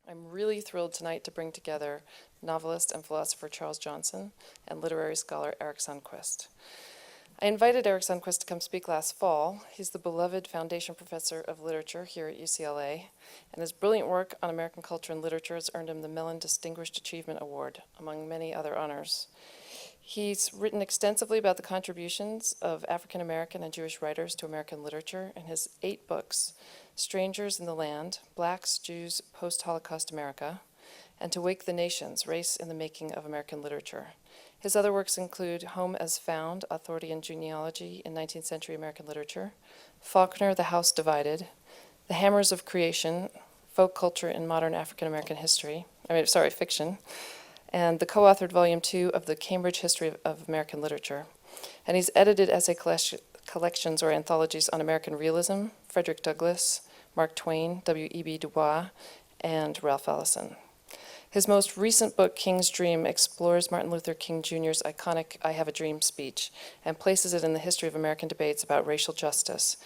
I'm really thrilled tonight to bring together novelist and philosopher Charles Johnson and literary scholar Eric Sundquist. I invited Eric Sundquist to come speak last fall. He's the beloved Foundation Professor of Literature here at UCLA, and his brilliant work on American culture and literature has earned him the Mellon Distinguished Achievement Award, among many other honors. He's written extensively about the contributions of African American and Jewish writers to American literature in his 8 books, Strangers in the Land, Blacks, Jews, Post-Holocaust America, and To Wake the Nations, Race in the Making of American Literature. His other works include Home as Found, Authority and Genealogy in 19th Century American Literature, Faulkner, The House Divided, The Hammers of Creation, Folk Culture in Modern African American Fiction, and the co-authored Volume 2 of the Cambridge History of American Literature. And he's edited essay collections or anthologies on American realism, Frederick Douglass, Mark Twain, W.E.B. Du Bois, and Ralph Ellison. His most recent book, King's Dream, explores Martin Luther King Jr.'s iconic I Have a Dream speech and places it in the history of American debates about racial justice,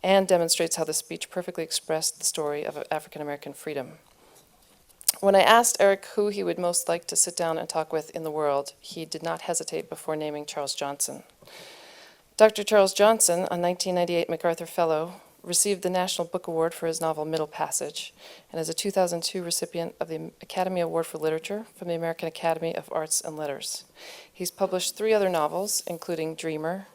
and demonstrates how the speech perfectly expressed the story of African American freedom. When I asked Eric who he would most like to sit down and talk with in the world, he did not hesitate before naming Charles Johnson. Dr. Charles Johnson, a 1998 MacArthur Fellow, received the National Book Award for his novel Middle Passage, and is a 2002 recipient of the Academy Award for Literature from the American Academy of Arts and Letters. He's published 3 other novels, including Dreamer,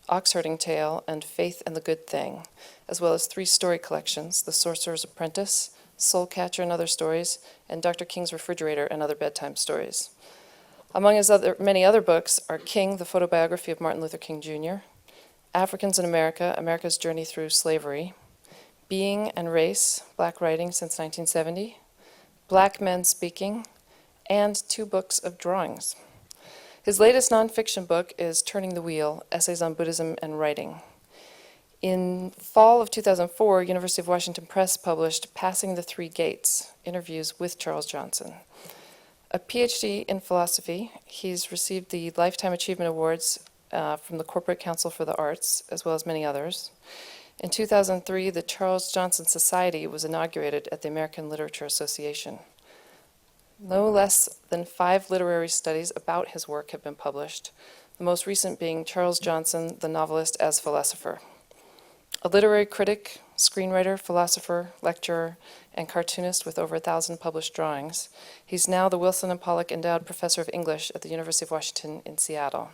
Oxherding Tale, and Faith and the Good Thing, as well as 3 story collections, The Sorcerer's Apprentice, Soul Catcher and Other Stories, and Dr. King's Refrigerator and Other Bedtime Stories. Among his many other books are King, the photobiography of Martin Luther King Jr., Africans in America, America's Journey Through Slavery, Being and Race, Black Writing Since 1970, Black Men Speaking, and 2 books of drawings. His latest nonfiction book is Turning the Wheel, Essays on Buddhism and Writing. In fall of 2004, University of Washington Press published Passing the Three Gates, Interviews with Charles Johnson. A PhD in philosophy, he's received the Lifetime Achievement Awards from the Corporate Council for the Arts, as well as many others. In 2003, the Charles Johnson Society was inaugurated at the American Literature Association. No less than 5 literary studies about his work have been published, the most recent being Charles Johnson, the Novelist as Philosopher. A literary critic, screenwriter, philosopher, lecturer, and cartoonist with over 1,000 published drawings, he's now the Wilson and Pollock Endowed Professor of English at the University of Washington in Seattle.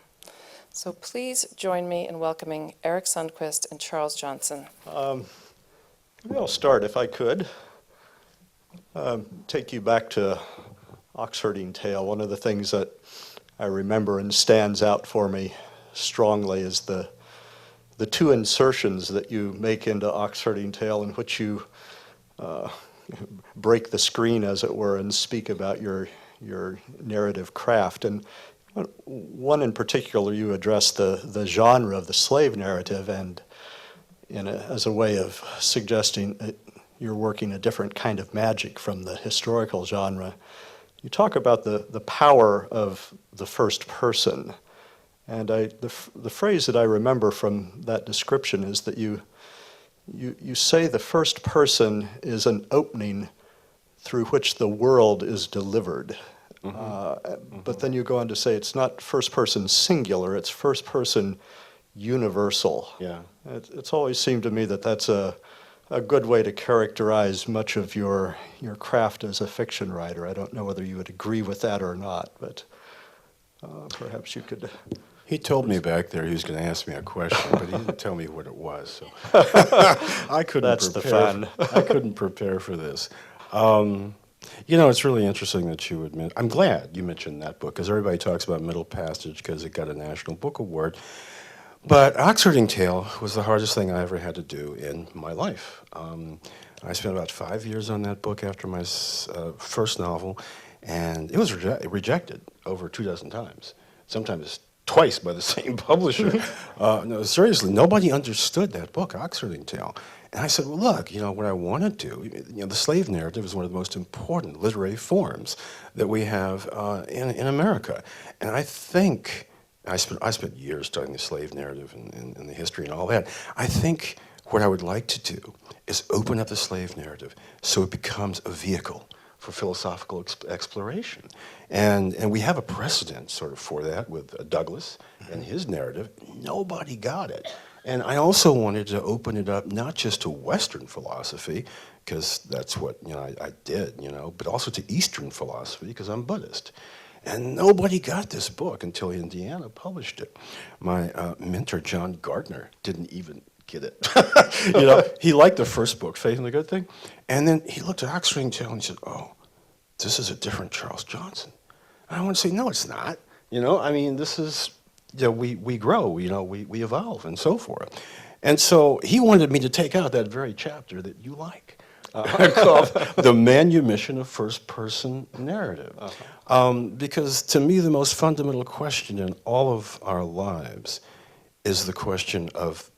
So please join me in welcoming Eric Sundquist and Charles Johnson. Maybe I'll start, if I could. Take you back to Oxherding Tale. One of the things that I remember and stands out for me strongly is the 2 insertions that you make into Oxherding Tale, in which you break the screen, as it were, and speak about your narrative craft. And one in particular, you address the genre of the slave narrative, and as a way of suggesting you're working a different kind of magic from the historical genre. You talk about the power of the first person. And the phrase that I remember from that description is that you say the first person is an opening through which the world is delivered. But then you go on to say it's not first person singular, it's first person universal. Yeah. It's always seemed to me that that's a good way to characterize much of your craft as a fiction writer. I don't know whether you would agree with that or not, but perhaps you could... He told me back there he was going to ask me a question, but he didn't tell me what it was. So I couldn't That's prepare. the fun. I couldn't prepare for this. It's really interesting that you admit. I'm glad you mentioned that book, because everybody talks about Middle Passage because it got a National Book Award. But Oxherding Tale was the hardest thing I ever had to do in my life. I spent about 5 years on that book after my first novel, and it was rejected over 24 times. Sometimes twice by the same publisher. No, seriously, nobody understood that book, Oxherding Tale. And I said, well, look, what I want to do, the slave narrative is one of the most important literary forms that we have in America. And I think, I spent years studying the slave narrative and the history and all that. I think what I would like to do is open up the slave narrative so it becomes a vehicle for philosophical exploration. And we have a precedent sort of for that with Douglas and his narrative. Nobody got it. And I also wanted to open it up not just to Western philosophy, because that's what I did, but also to Eastern philosophy, because I'm Buddhist. And nobody got this book until Indiana published it. My mentor, John Gardner, didn't even get it. He liked the first book, Faith in the Good Thing. And then he looked at Oxford and he said, oh, this is a different Charles Johnson. And I want to say, no, it's not. This is, we grow, we evolve and so forth. And so he wanted me to take out that very chapter that you like. Called The Manumission of First-Person Narrative. Because to me, the most fundamental question in all of our lives is the question of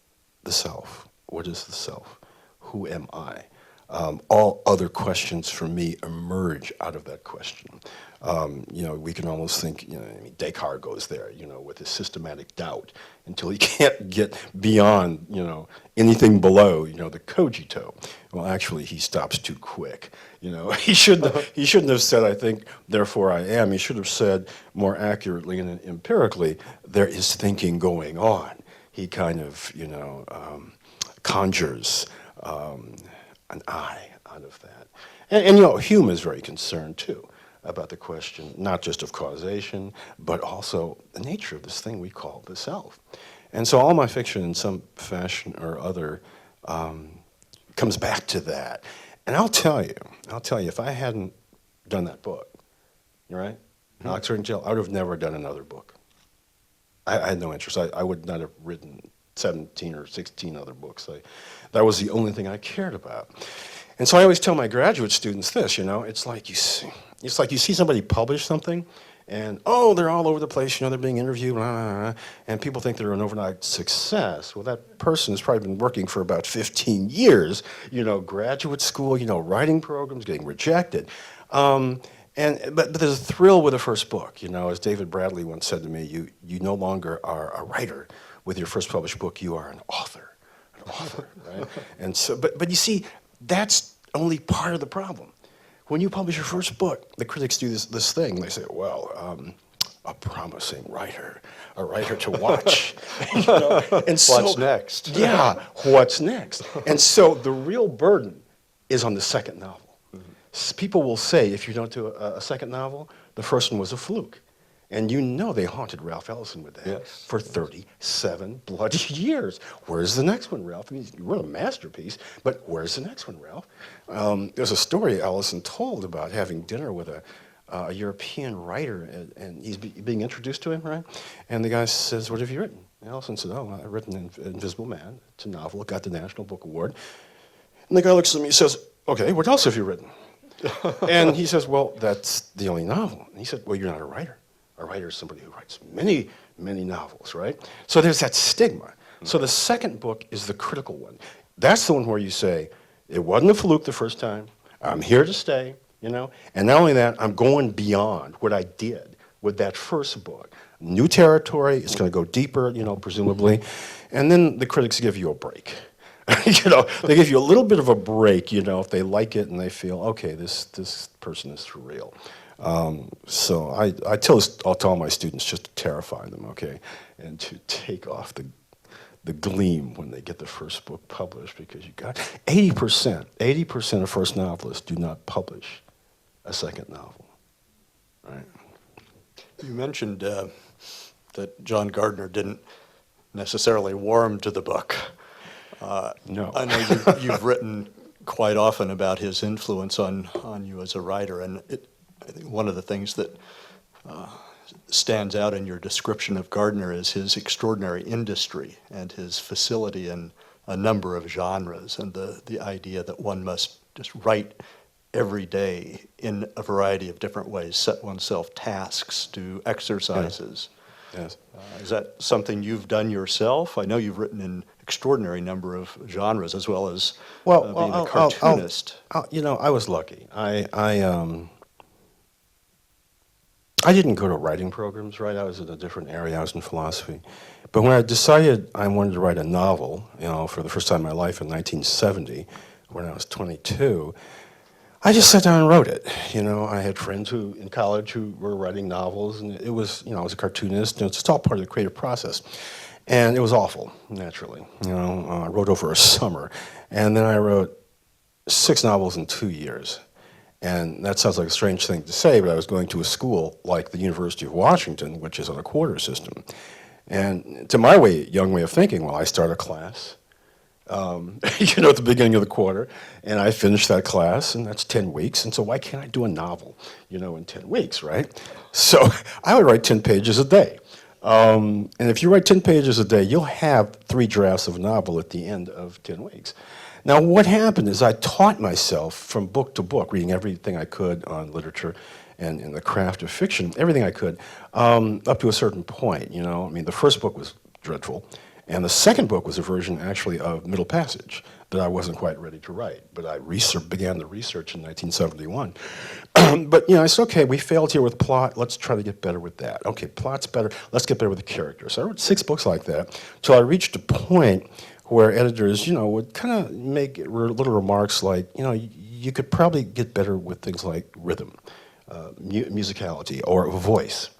the self. What is the self? Who am I? All other questions for me emerge out of that question. We can almost think, Descartes goes there, with his systematic doubt until he can't get beyond, anything below, the cogito. Well, actually, he stops too quick. He shouldn't have said, I think, therefore I am. He should have said more accurately and empirically, there is thinking going on. He kind of, conjures an I out of that. And Hume is very concerned, too, about the question, not just of causation, but also the nature of this thing we call the self. And so all my fiction, in some fashion or other, comes back to that. And I'll tell you, if I hadn't done that book, right, Oxford in Jail, I would have never done another book. I had no interest. I would not have written 17 or 16 other books. That was the only thing I cared about. And so I always tell my graduate students this, it's like you see somebody publish something, and they're all over the place, they're being interviewed, blah, blah, blah, and people think they're an overnight success. Well, that person has probably been working for about 15 years, graduate school, writing programs, getting rejected. But there's a thrill with the first book, as David Bradley once said to me, you no longer are a writer with your first published book, you are an author, right? And so, but you see, that's only part of the problem. When you publish your first book, the critics do this thing. They say, well, a promising writer, a writer to watch. And so, what's next? Yeah, what's next? And so the real burden is on the second novel. People will say, if you don't do a second novel, the first one was a fluke. And they haunted Ralph Ellison with that for 37 bloody years. Where's the next one, Ralph? You wrote a masterpiece, but where's the next one, Ralph? There's a story Ellison told about having dinner with a European writer, and he's being introduced to him, right? And the guy says, what have you written? And Ellison said, I've written Invisible Man. It's a novel. It got the National Book Award. And the guy looks at me and says, okay, what else have you written? And he says, well, that's the only novel. And he said, well, you're not a writer. A writer is somebody who writes many, many novels, right? So there's that stigma. So the second book is the critical one. That's the one where you say, it wasn't a fluke the first time. I'm here to stay, And not only that, I'm going beyond what I did with that first book. New territory, it's going to go deeper, presumably. And then the critics give you a break. They give you a little bit of a break, if they like it and they feel, okay, this person is for real. So I'll tell my students just to terrify them, okay, and to take off the gleam when they get the first book published, because you got 80% of first novelists do not publish a second novel, right? You mentioned that John Gardner didn't necessarily warm to the book. No. I know you've written quite often about his influence on you as a writer, and I think one of the things that stands out in your description of Gardner is his extraordinary industry and his facility in a number of genres, and the idea that one must just write every day in a variety of different ways, set oneself tasks, do exercises. Yes. Is that something you've done yourself? I know you've written in extraordinary number of genres, as well as being a cartoonist. I was lucky. I didn't go to writing programs, right? I was in a different area. I was in philosophy. But when I decided I wanted to write a novel, for the first time in my life in 1970, when I was 22, I just sat down and wrote it. You know, I had friends who in college who were writing novels, and it was, you know, I was a cartoonist, and it's just all part of the creative process. And it was awful, naturally. You know, I wrote over a summer, and then I wrote 6 novels in 2 years. And that sounds like a strange thing to say, but I was going to a school like the University of Washington, which is on a quarter system. And to my young way of thinking, well, I start a class, you know, at the beginning of the quarter, and I finish that class, and that's 10 weeks, and so why can't I do a novel, you know, in 10 weeks, right? So I would write 10 pages a day. And if you write 10 pages a day, you'll have 3 drafts of a novel at the end of 10 weeks. Now, what happened is I taught myself from book to book, reading everything I could on literature and in the craft of fiction, everything I could, up to a certain point, you know. I mean, the first book was dreadful, and the second book was a version, actually, of Middle Passage that I wasn't quite ready to write, but I began the research in 1971. But, you know, I said, okay, we failed here with plot, let's try to get better with that. Okay, plot's better, let's get better with the characters. So I wrote 6 books like that, till I reached a point where editors, you know, would kind of make little remarks like, you know, you could probably get better with things like rhythm, musicality, or voice.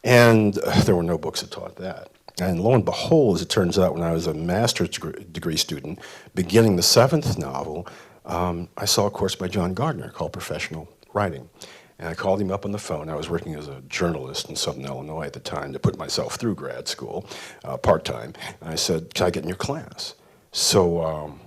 And there were no books that taught that. And lo and behold, as it turns out, when I was a master's degree student, beginning the 7th novel, I saw a course by John Gardner called Professional Writing. And I called him up on the phone. I was working as a journalist in Southern Illinois at the time to put myself through grad school, part-time. And I said, can I get in your class? So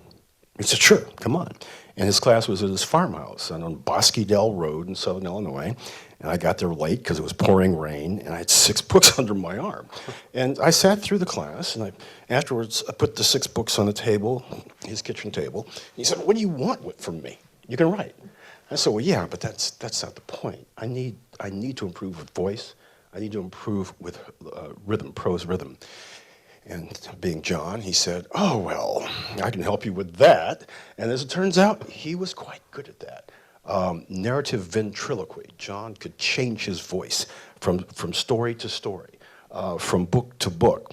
he said, sure, come on. And his class was at his farmhouse on Bosque Dell Road in Southern Illinois. And I got there late because it was pouring rain, and I had 6 books under my arm. And I sat through the class, and afterwards I put the 6 books on the table, his kitchen table. He said, what do you want from me? You can write. I said, well, yeah, but that's not the point. I need to improve with voice. I need to improve with rhythm, prose rhythm. And being John, he said, oh, well, I can help you with that. And as it turns out, he was quite good at that. Narrative ventriloquy. John could change his voice from story to story, from book to book.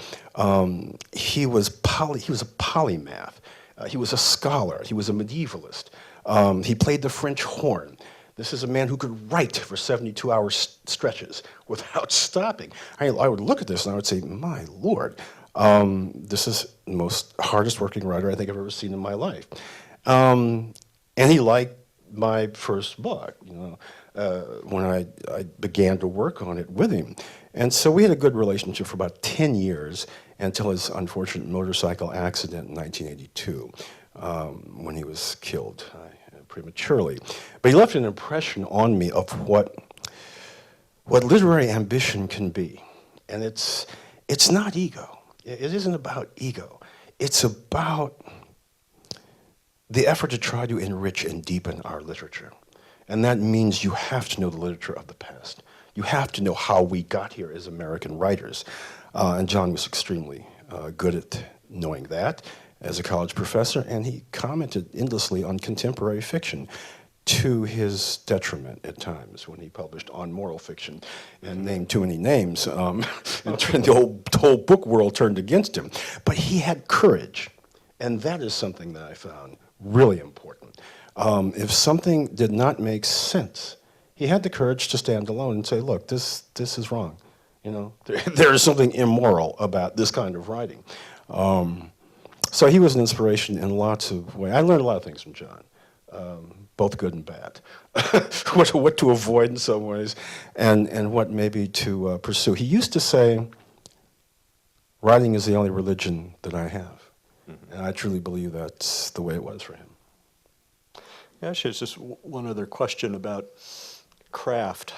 He was a polymath. He was a scholar. He was a medievalist. He played the French horn. This is a man who could write for 72-hour stretches without stopping. I would look at this and I would say, my Lord, this is the most hardest working writer I think I've ever seen in my life. And he liked my first book, you know, when I began to work on it with him. And so we had a good relationship for about 10 years until his unfortunate motorcycle accident in 1982, when he was killed prematurely. But he left an impression on me of what literary ambition can be. And it's not ego. It isn't about ego. It's about the effort to try to enrich and deepen our literature. And that means you have to know the literature of the past. You have to know how we got here as American writers. And John was extremely good at knowing that as a college professor, and he commented endlessly on contemporary fiction to his detriment at times when he published On Moral Fiction and named too many names, and the whole book world turned against him. But he had courage, and that is something that I found really important. If something did not make sense, he had the courage to stand alone and say, look, this is wrong. You know, there is something immoral about this kind of writing. So he was an inspiration in lots of ways. I learned a lot of things from John, both good and bad. what to avoid in some ways, and what maybe to pursue. He used to say, writing is the only religion that I have. Mm-hmm. And I truly believe that's the way it was for him. Actually, it's just one other question about craft.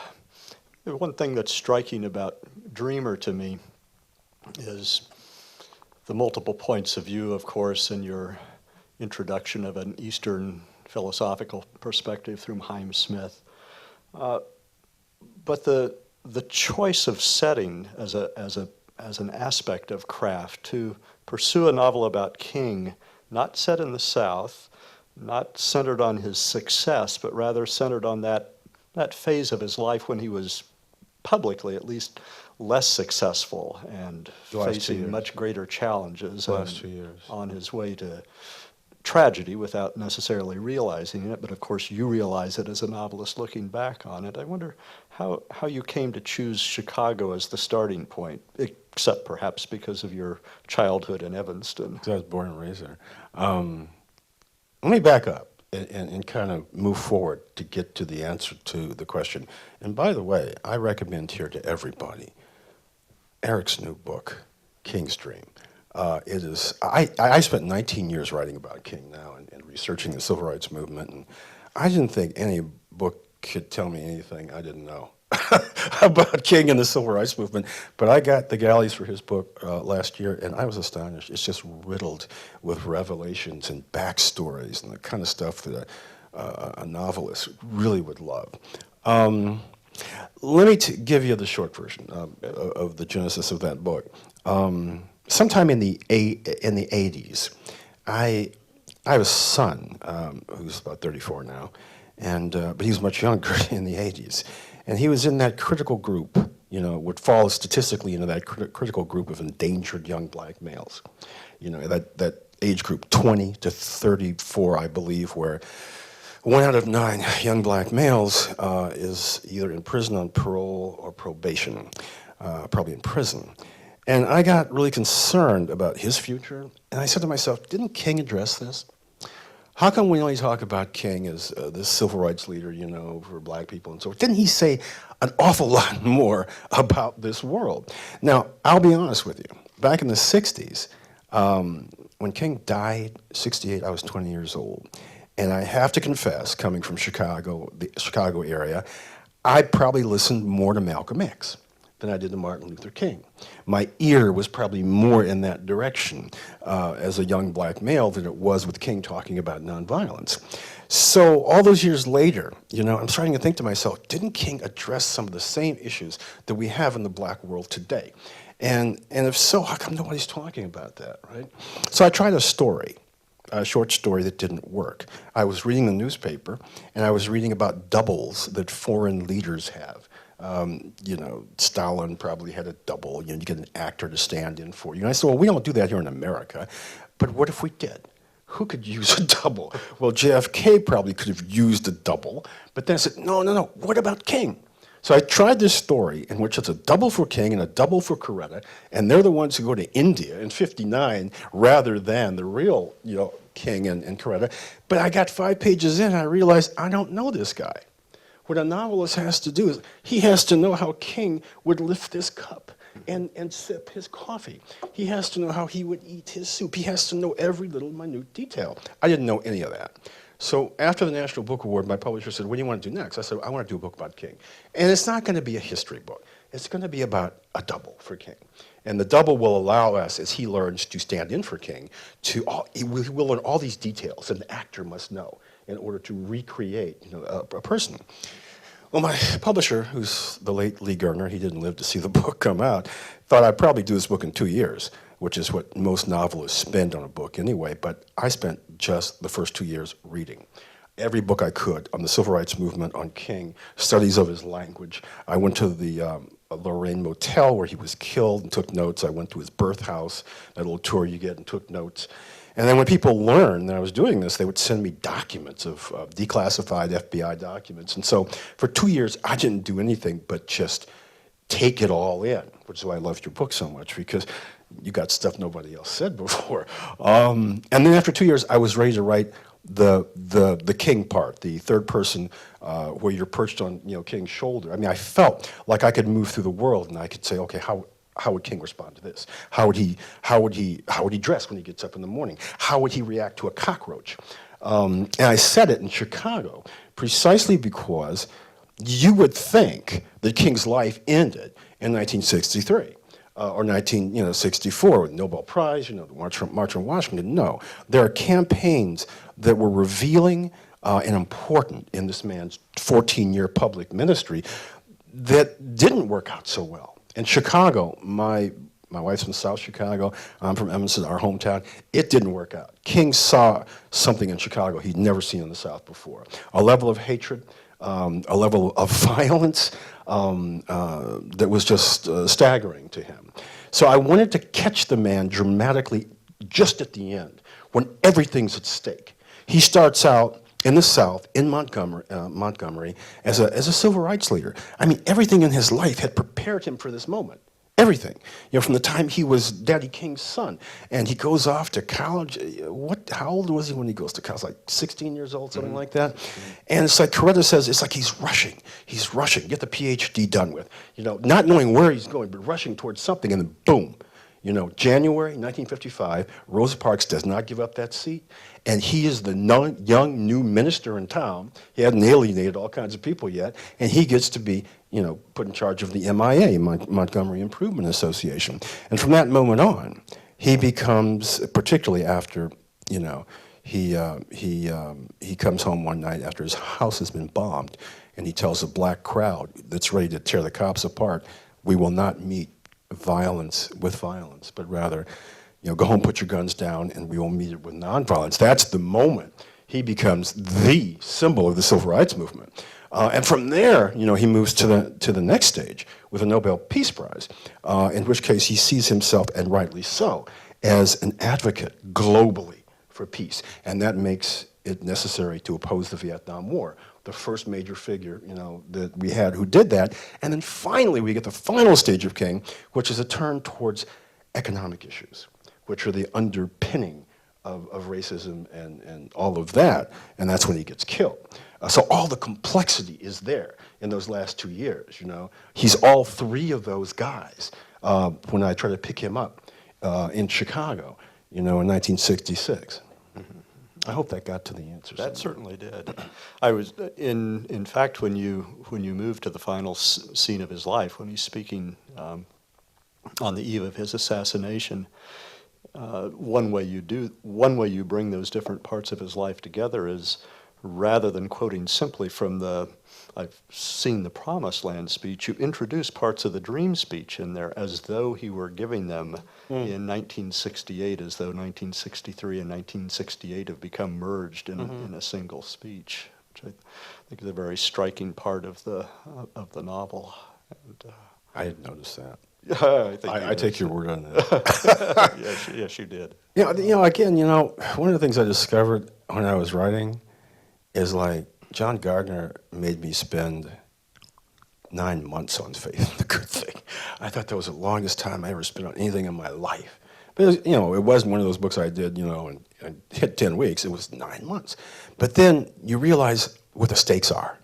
One thing that's striking about Dreamer to me is the multiple points of view, of course, in your introduction of an Eastern philosophical perspective through Chaim Smith. But the choice of setting as an aspect of craft, to pursue a novel about King, not set in the South, not centered on his success, but rather centered on that phase of his life when he was publicly, at least, less successful and facing much greater challenges the last 2 years. on his way to tragedy without necessarily realizing it, but of course you realize it as a novelist looking back on it. I wonder how you came to choose Chicago as the starting point, except perhaps because of your childhood in Evanston. I was born and raised there. Let me back up and kind of move forward to get to the answer to the question. And by the way, I recommend here to everybody Eric's new book, King's Dream. It is. I spent 19 years writing about King now and researching the civil rights movement, and I didn't think any book could tell me anything I didn't know about King and the civil rights movement. But I got the galleys for his book last year, and I was astonished. It's just riddled with revelations and backstories and the kind of stuff that a novelist really would love. Let me give you the short version of the genesis of that book. Sometime in the 80s, I have a son who's about 34 now, but he was much younger in the 80s, and he was in that critical group, would fall statistically into that critical group of endangered young black males, that age group 20 to 34, I believe, where 1 out of 9 young black males is either in prison on parole or probation, probably in prison. And I got really concerned about his future, and I said to myself, didn't King address this? How come we only talk about King as this civil rights leader, for black people and so forth? Didn't he say an awful lot more about this world? Now, I'll be honest with you. Back in the 60s, when King died, 68, I was 20 years old. And I have to confess, coming from Chicago, the Chicago area, I probably listened more to Malcolm X than I did to Martin Luther King. My ear was probably more in that direction as a young black male than it was with King talking about nonviolence. So all those years later, I'm starting to think to myself, didn't King address some of the same issues that we have in the black world today? And if so, how come nobody's talking about that, right? So I tried a short story that didn't work. I was reading the newspaper, and I was reading about doubles that foreign leaders have. Stalin probably had a double. You get an actor to stand in for you. And I said, well, we don't do that here in America. But what if we did? Who could use a double? Well, JFK probably could have used a double. But then I said, no. What about King? So I tried this story in which it's a double for King and a double for Coretta, and they're the ones who go to India in '59 rather than the real, King and Coretta. But I got 5 pages in, and I realized I don't know this guy. What a novelist has to do is he has to know how King would lift this cup and sip his coffee. He has to know how he would eat his soup. He has to know every little minute detail. I didn't know any of that. So after the National Book Award, my publisher said, what do you want to do next? I said, I want to do a book about King. And it's not going to be a history book. It's going to be about a double for King. And the double will allow us, as he learns to stand in for King, we'll learn all these details an actor must know in order to recreate a person. Well, my publisher, who's the late Lee Gardner, he didn't live to see the book come out, thought I'd probably do this book in 2 years, which is what most novelists spend on a book anyway, but I spent just the first 2 years reading. Every book I could on the civil rights movement, on King, studies of his language. I went to the Lorraine Motel where he was killed and took notes. I went to his birth house, that little tour you get, and took notes. And then when people learned that I was doing this, they would send me documents of declassified FBI documents. And so for 2 years, I didn't do anything but just take it all in, which is why I loved your book so much, because you got stuff nobody else said before. And then after 2 years, I was ready to write the King part, the third person where you're perched on King's shoulder. I mean, I felt like I could move through the world and I could say, okay, how would King respond to this? How would he dress when he gets up in the morning? How would he react to a cockroach? And I said it in Chicago precisely because you would think that King's life ended in 1963 or 1964 with Nobel Prize, the March on Washington. No, there are campaigns that were revealing and important in this man's 14-year public ministry that didn't work out so well. In Chicago, my wife's from South Chicago, I'm from Evanston, our hometown, it didn't work out. King saw something in Chicago he'd never seen in the South before. A level of hatred, a level of violence that was just staggering to him. So I wanted to catch the man dramatically just at the end, when everything's at stake. He starts out in the South, in Montgomery, as a civil rights leader. I mean, everything in his life had prepared him for this moment. Everything. You know, from the time he was Daddy King's son, and he goes off to college. How old was he when he goes to college? Like 16 years old, something like that? And it's like Coretta says, it's like he's rushing. He's rushing, get the PhD done with. You know, not knowing where he's going, but rushing towards something, and then boom. You know, January 1955, Rosa Parks does not give up that seat, and he is the young new minister in town. He hadn't alienated all kinds of people yet, and he gets to be, you know, put in charge of the MIA, Montgomery Improvement Association. And from that moment on, he becomes, particularly after, you know, he comes home one night after his house has been bombed, and he tells a black crowd that's ready to tear the cops apart, "We will not meet violence with violence, but rather, you know, go home, put your guns down, and we will meet it with nonviolence." That's the moment he becomes the symbol of the civil rights movement. And from there, you know, he moves to the next stage with a Nobel Peace Prize, in which case he sees himself, and rightly so, as an advocate globally for peace. And that makes it necessary to oppose the Vietnam War. The first major figure, you know, that we had who did that. And then finally, we get the final stage of King, which is a turn towards economic issues, which are the underpinning of racism and all of that. And that's when he gets killed. So all the complexity is there in those last 2 years, you know. He's all three of those guys when I try to pick him up in Chicago, you know, in 1966. I hope that got to the answer. That certainly did. I was, in fact, when you moved to the final scene of his life, when he's speaking on the eve of his assassination, one way you bring those different parts of his life together is, rather than quoting simply from the "I've seen the Promised Land" speech, you introduce parts of the Dream speech in there as though he were giving them in 1968, as though 1963 and 1968 have become merged in a single speech, which I think is a very striking part of the novel. And, I didn't notice that. I take your word on that. yes, you did. You know, again, you know, one of the things I discovered when I was writing is, like, John Gardner made me spend 9 months on Faith in the Good Thing. I thought that was the longest time I ever spent on anything in my life. But, it was, you know, it wasn't one of those books I did, you know, and hit 10 weeks. It was 9 months. But then you realize what the stakes are.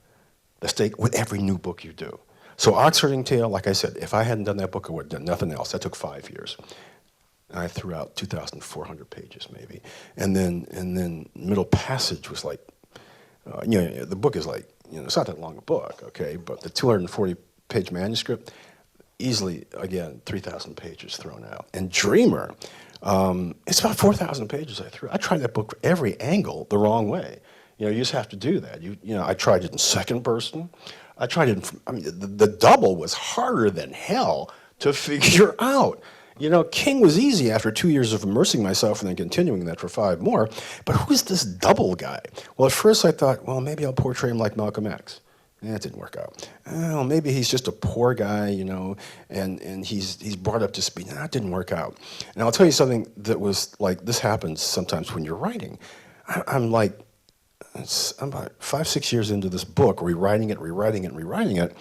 The stake with every new book you do. So Oxford Tale, like I said, if I hadn't done that book, I would have done nothing else. That took 5 years. I threw out 2,400 pages maybe. And then Middle Passage was like, you know, the book is like, you know, it's not that long a book, okay, but the 240-page manuscript, easily, again, 3,000 pages thrown out. And Dreamer, it's about 4,000 pages I threw. I tried that book every angle the wrong way. You know, you just have to do that. You know, I tried it in second person. I tried it, I mean, the double was harder than hell to figure out. You know, King was easy after 2 years of immersing myself and then continuing that for 5 more. But who's this double guy? Well, at first I thought, well, maybe I'll portray him like Malcolm X. That didn't work out. Well, maybe he's just a poor guy, you know, and he's brought up to speed. That didn't work out. And I'll tell you something that was like, this happens sometimes when you're writing. I'm about 5, 6 years into this book, rewriting it.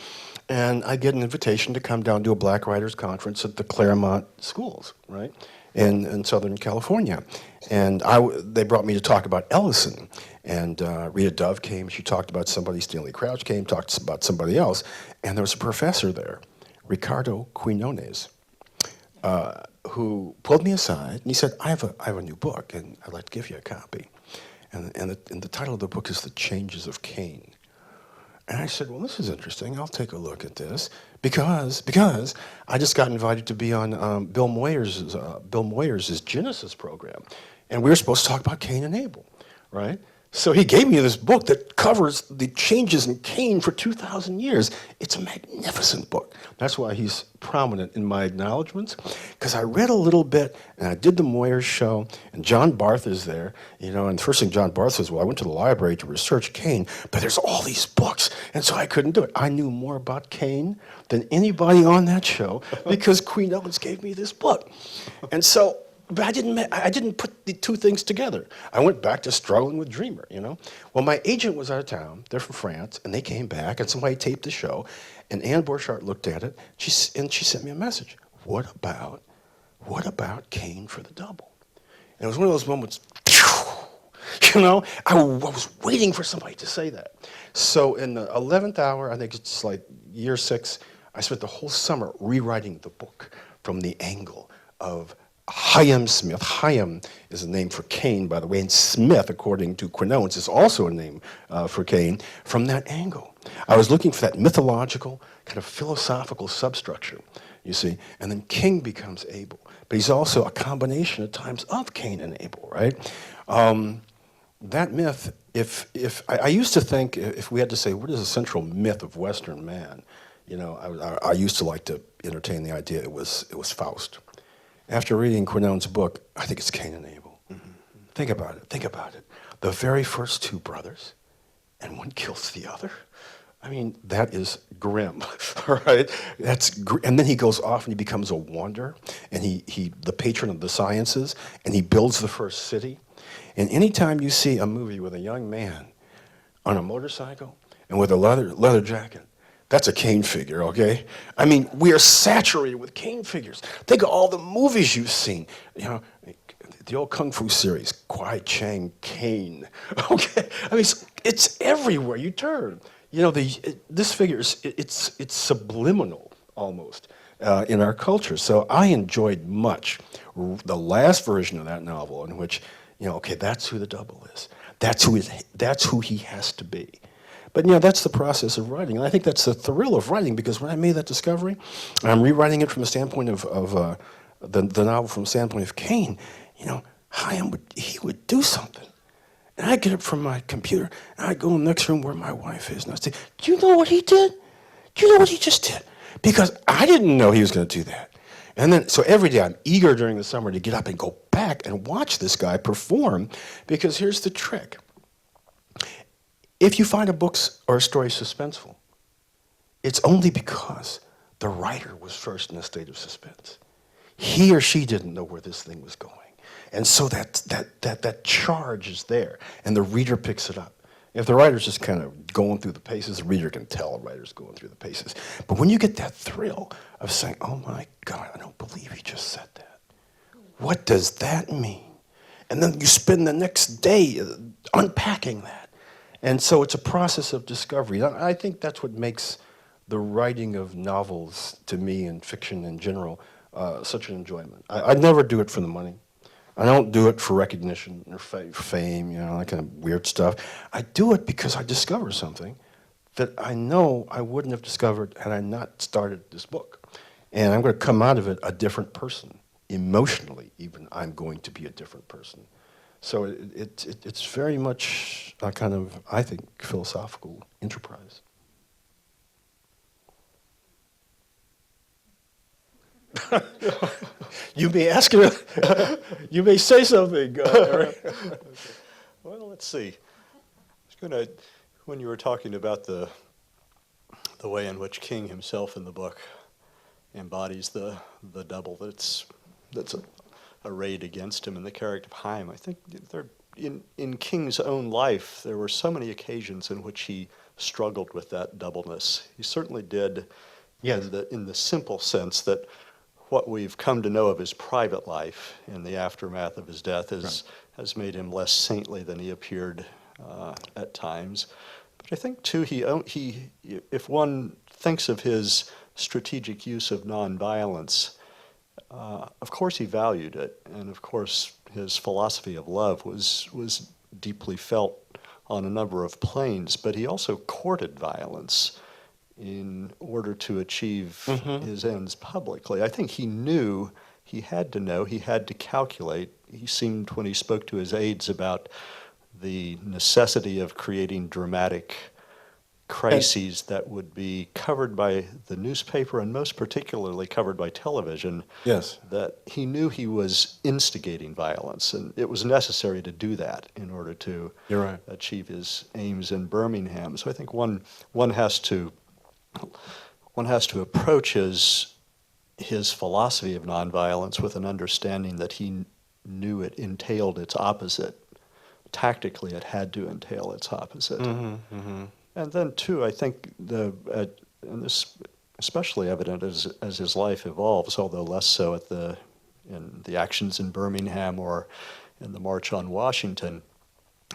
And I get an invitation to come down to a Black Writers Conference at the Claremont Schools, right, in Southern California. And they brought me to talk about Ellison. And Rita Dove came. She talked about somebody. Stanley Crouch came, talked about somebody else. And there was a professor there, Ricardo Quinones, who pulled me aside. And he said, I have a new book, and I'd like to give you a copy. And the title of the book is The Changes of Cain. And I said, well, this is interesting. I'll take a look at this because I just got invited to be on Bill Moyers's Genesis program, and we were supposed to talk about Cain and Abel, right? So he gave me this book that covers the changes in Cain for 2,000 years. It's a magnificent book. That's why he's prominent in my acknowledgments, because I read a little bit, and I did the Moyers show, and John Barth is there, you know, and the first thing John Barth says, well, I went to the library to research Cain, but there's all these books, and so I couldn't do it. I knew more about Cain than anybody on that show, because Queen Owens gave me this book. And so but I didn't put the two things together. I went back to struggling with Dreamer, you know. Well, my agent was out of town. They're from France, and they came back, and somebody taped the show. And Anne Borchardt looked at it, and she sent me a message. What about Kane for the double? And it was one of those moments, you know, I was waiting for somebody to say that. So in the 11th hour, I think it's like year 6, I spent the whole summer rewriting the book from the angle of Chaim Smith. Chaim is a name for Cain, by the way, and Smith, according to Quinones, is also a name for Cain, from that angle. I was looking for that mythological, kind of philosophical substructure, you see, and then King becomes Abel. But he's also a combination at times of Cain and Abel, right? That myth, if I used to think, if we had to say, what is the central myth of Western man? You know, I used to like to entertain the idea it was Faust. After reading Quinones' book, I think it's Cain and Abel. Mm-hmm. Think about it. The very first 2 brothers, and one kills the other. I mean, that is grim, all right? And then he goes off and he becomes a wanderer, and he the patron of the sciences, and he builds the first city. And anytime you see a movie with a young man on a motorcycle and with a leather jacket, that's a Cain figure, okay? I mean, we are saturated with Cain figures. Think of all the movies you've seen. You know, the old Kung Fu series, Kwai Chang Caine, okay? I mean, it's everywhere you turn. You know, this figure, it's subliminal almost in our culture. So I enjoyed much the last version of that novel in which, you know, okay, that's who the double is. That's who he has to be. But, you know, that's the process of writing. And I think that's the thrill of writing, because when I made that discovery, and I'm rewriting it from the standpoint of the novel from the standpoint of Cain, you know, he would do something. And I'd get up from my computer, and I'd go in the next room where my wife is, and I'd say, do you know what he did? Do you know what he just did? Because I didn't know he was going to do that. And then, so every day I'm eager during the summer to get up and go back and watch this guy perform, because here's the trick. If you find a book or a story suspenseful, it's only because the writer was first in a state of suspense. He or she didn't know where this thing was going. And so that charge is there, and the reader picks it up. If the writer's just kind of going through the paces, the reader can tell the writer's going through the paces. But when you get that thrill of saying, oh my God, I don't believe he just said that. What does that mean? And then you spend the next day unpacking that. And so it's a process of discovery. I think that's what makes the writing of novels, to me, and fiction in general, such an enjoyment. I never do it for the money. I don't do it for recognition or fame, you know, that kind of weird stuff. I do it because I discover something that I know I wouldn't have discovered had I not started this book. And I'm going to come out of it a different person. Emotionally, even, I'm going to be a different person. So it's very much a kind of, I think, philosophical enterprise. You may ask him, you may say something, Eric. Well, let's see. When you were talking about the way in which King himself in the book embodies the double that's arrayed against him in the character of Chaim, I think in King's own life, there were so many occasions in which he struggled with that doubleness. He certainly did, yes, in the simple sense that what we've come to know of his private life in the aftermath of his death has made him less saintly than he appeared at times. But I think, too, if one thinks of his strategic use of nonviolence, of course he valued it, and of course his philosophy of love was deeply felt on a number of planes, but he also courted violence in order to achieve his ends publicly. I think he knew, he had to know, he had to calculate. He seemed, when he spoke to his aides about the necessity of creating dramatic crises that would be covered by the newspaper and most particularly covered by television, yes, that he knew he was instigating violence, and it was necessary to do that in order to achieve his aims in Birmingham. So I think one has to approach his philosophy of nonviolence with an understanding that he knew it entailed its opposite. Tactically, it had to entail its opposite. And then, too, I think and this especially evident as his life evolves, although less so in the actions in Birmingham or in the March on Washington,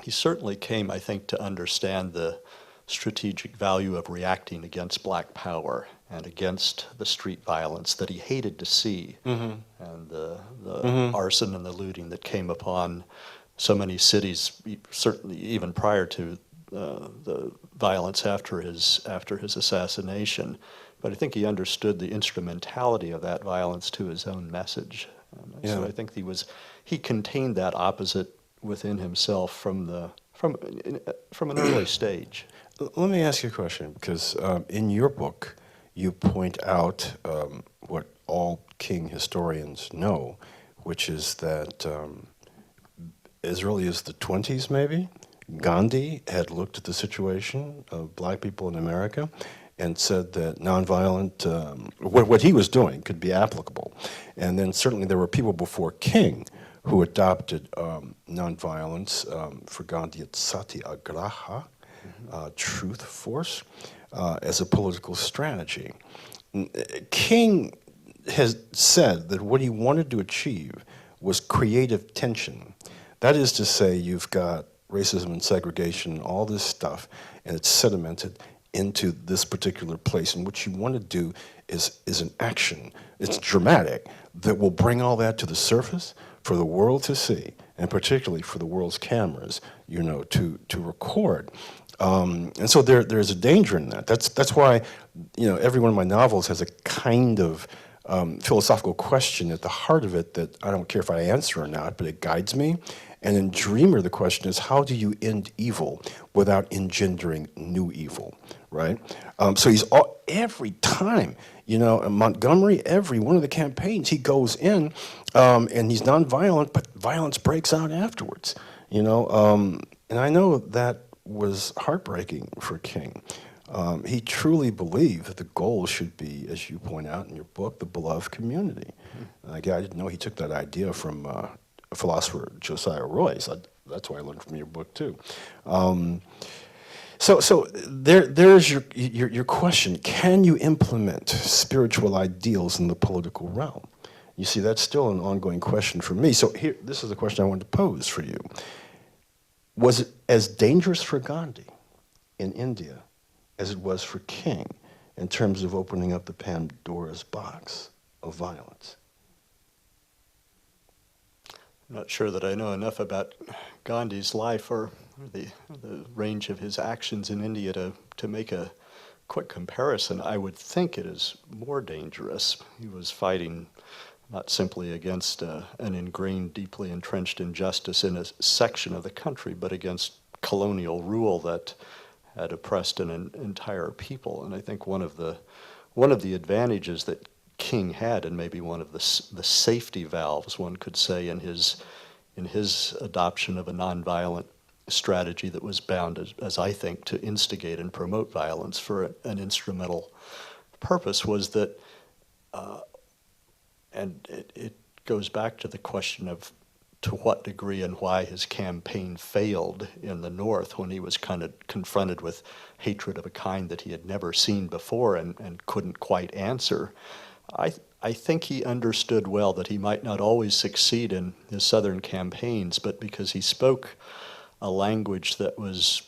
he certainly came, I think, to understand the strategic value of reacting against black power and against the street violence that he hated to see, and the arson and the looting that came upon so many cities, certainly even prior to the violence after his assassination. But I think he understood the instrumentality of that violence to his own message. And so I think he contained that opposite within himself from an early stage. Let me ask you a question, because in your book, you point out what all King historians know, which is that as early as the 20s, maybe, Gandhi had looked at the situation of black people in America and said that nonviolent, what he was doing could be applicable. And then certainly there were people before King who adopted nonviolence. For Gandhi, it's satyagraha, truth force, as a political strategy. King has said that what he wanted to achieve was creative tension. That is to say, you've got racism and segregation, all this stuff, and it's sedimented into this particular place. And what you want to do is an action. It's dramatic that will bring all that to the surface for the world to see, and particularly for the world's cameras, to record. And so there's a danger in that. That's why, every one of my novels has a kind of philosophical question at the heart of it that I don't care if I answer or not, but it guides me. And in Dreamer, the question is, how do you end evil without engendering new evil, right? So every time, in Montgomery, every one of the campaigns, he goes in and he's nonviolent, but violence breaks out afterwards, And I know that was heartbreaking for King. He truly believed that the goal should be, as you point out in your book, the beloved community. I didn't know he took that idea from philosopher Josiah Royce. That's why I learned from your book too. So there's your question. Can you implement spiritual ideals in the political realm? You see, that's still an ongoing question for me. So this is the question I wanted to pose for you. Was it as dangerous for Gandhi in India as it was for King in terms of opening up the Pandora's box of violence? I'm not sure that I know enough about Gandhi's life or the range of his actions in India to make a quick comparison. I would think it is more dangerous. He was fighting not simply against an ingrained, deeply entrenched injustice in a section of the country, but against colonial rule that had oppressed an entire people. And I think one of the advantages that King had, and maybe one of the safety valves, one could say, in his adoption of a nonviolent strategy that was bound, as I think, to instigate and promote violence for an instrumental purpose, was that, and it goes back to the question of to what degree and why his campaign failed in the North when he was kind of confronted with hatred of a kind that he had never seen before and couldn't quite answer. I think he understood well that he might not always succeed in his Southern campaigns, but because he spoke a language that was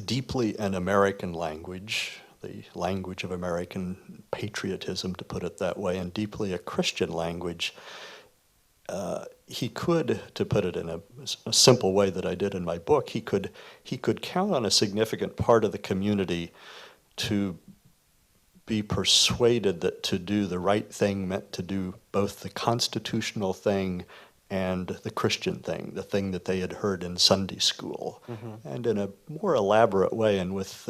deeply an American language, the language of American patriotism, to put it that way, and deeply a Christian language, he could, to put it in a simple way that I did in my book, he could count on a significant part of the community to be persuaded that to do the right thing meant to do both the constitutional thing and the Christian thing, the thing that they had heard in Sunday school. Mm-hmm. And in a more elaborate way and with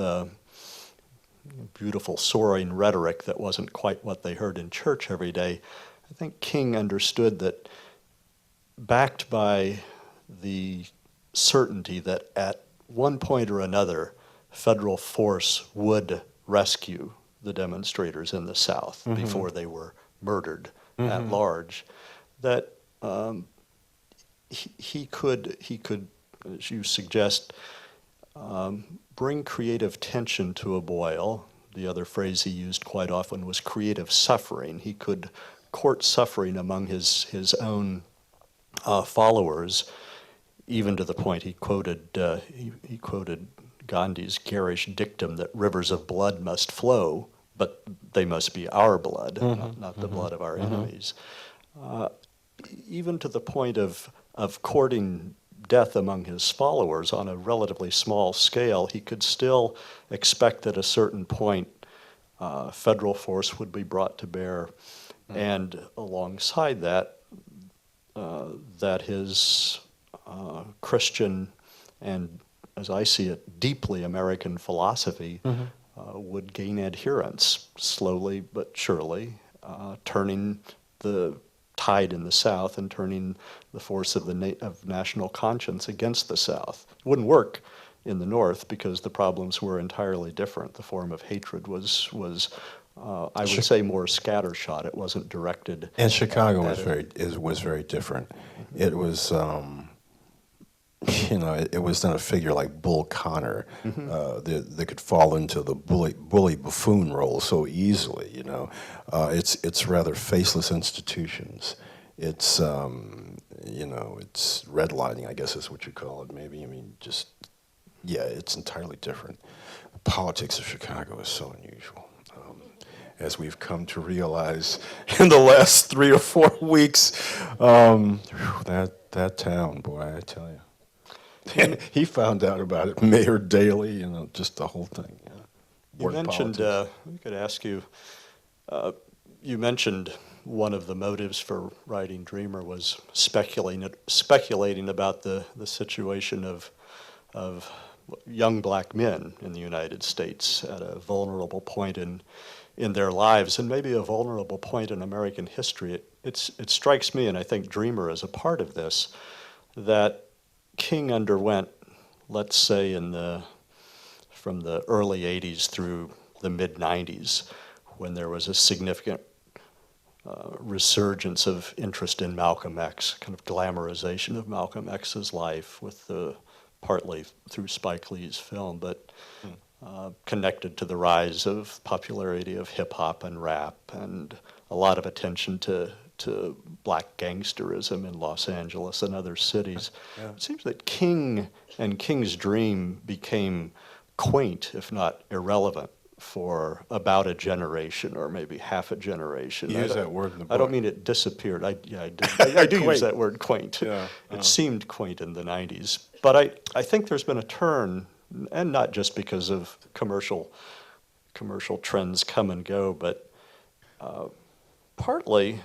beautiful soaring rhetoric that wasn't quite what they heard in church every day, I think King understood that, backed by the certainty that at one point or another federal force would rescue the demonstrators in the South, mm-hmm. before they were murdered, mm-hmm. at large, that he could, as you suggest, bring creative tension to a boil. The other phrase he used quite often was creative suffering. He could court suffering among his own followers, even to the point he quoted Gandhi's garish dictum that rivers of blood must flow, but they must be our blood, not the blood of our enemies. Even to the point of courting death among his followers on a relatively small scale, he could still expect at a certain point federal force would be brought to bear, and alongside that, that his Christian and, as I see it, deeply American philosophy would gain adherence slowly but surely, turning the tide in the South and turning the force of of national conscience against the South. It wouldn't work in the North because the problems were entirely different. The form of hatred was I would say, more scattershot. It wasn't directed. And Chicago was very different. It was, it was not a figure like Bull Connor that could fall into the bully buffoon role so easily. It's rather faceless institutions. It's it's redlining, I guess is what you call it. Maybe it's entirely different. The politics of Chicago is so unusual. As we've come to realize in the last 3 or 4 weeks, that town, boy, I tell you. He found out about it, Mayor Daley, just the whole thing. You mentioned, we could ask you, you mentioned one of the motives for writing Dreamer was speculating about the situation of young black men in the United States at a vulnerable point in their lives, and maybe a vulnerable point in American history. It strikes me, and I think Dreamer is a part of this, that King underwent, let's say from the early 80s through the mid-90s, when there was a significant resurgence of interest in Malcolm X, kind of glamorization of Malcolm X's life, with partly through Spike Lee's film, but connected to the rise of popularity of hip-hop and rap, and a lot of attention to black gangsterism in Los Angeles and other cities. Yeah. It seems that King and King's Dream became quaint, if not irrelevant, for about a generation or maybe half a generation. You use that word in the book. I don't mean it disappeared. I do use that word, quaint. Yeah. It seemed quaint in the 90s. But I think there's been a turn, and not just because of commercial trends come and go, but partly,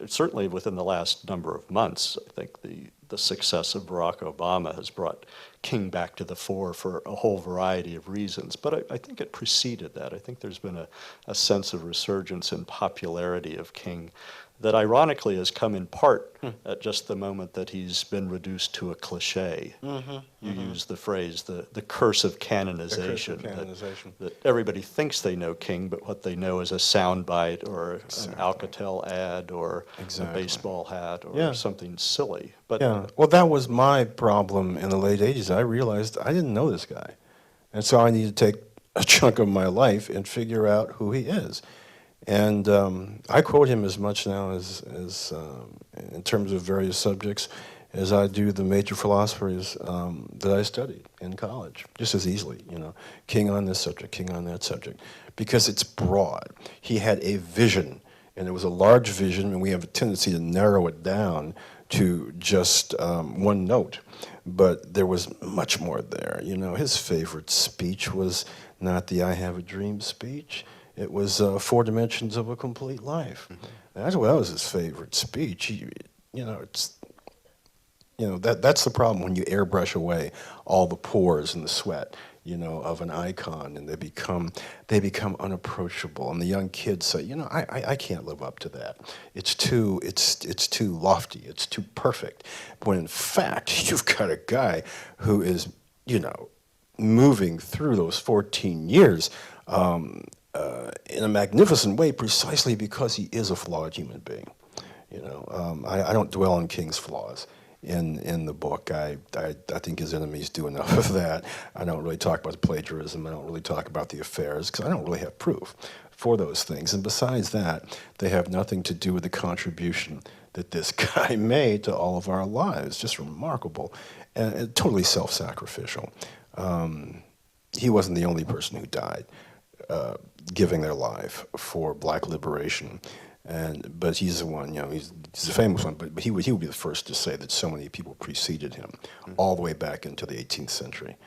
certainly within the last number of months, I think the success of Barack Obama has brought King back to the fore for a whole variety of reasons. But I think it preceded that. I think there's been a sense of resurgence in popularity of King that ironically has come in part at just the moment that he's been reduced to a cliche. You use the phrase, the curse of canonization. That everybody thinks they know King, but what they know is a soundbite or an Alcatel ad or a baseball hat or something silly. But well, that was my problem in the late 80s. I realized I didn't know this guy. And so I needed to take a chunk of my life and figure out who he is. And I quote him as much now as in terms of various subjects as I do the major philosophers that I studied in college, just as easily, King on this subject, King on that subject, because it's broad. He had a vision, and it was a large vision, and we have a tendency to narrow it down to just one note. But there was much more there. His favorite speech was not the I Have a Dream speech. It was 4 Dimensions of a Complete Life. That was his favorite speech. That's the problem when you airbrush away all the pores and the sweat, of an icon, and they become unapproachable. And the young kids say, I can't live up to that. It's too lofty. It's too perfect. When in fact, you've got a guy who is, moving through those 14 years. In a magnificent way, precisely because he is a flawed human being. I don't dwell on King's flaws in the book. I think his enemies do enough of that. I don't really talk about the plagiarism. I don't really talk about the affairs because I don't really have proof for those things. And besides that, they have nothing to do with the contribution that this guy made to all of our lives. Just remarkable and totally self-sacrificial. He wasn't the only person who died giving their life for black liberation. But he's the one, he's a famous one, but he would be the first to say that so many people preceded him all the way back into the 18th century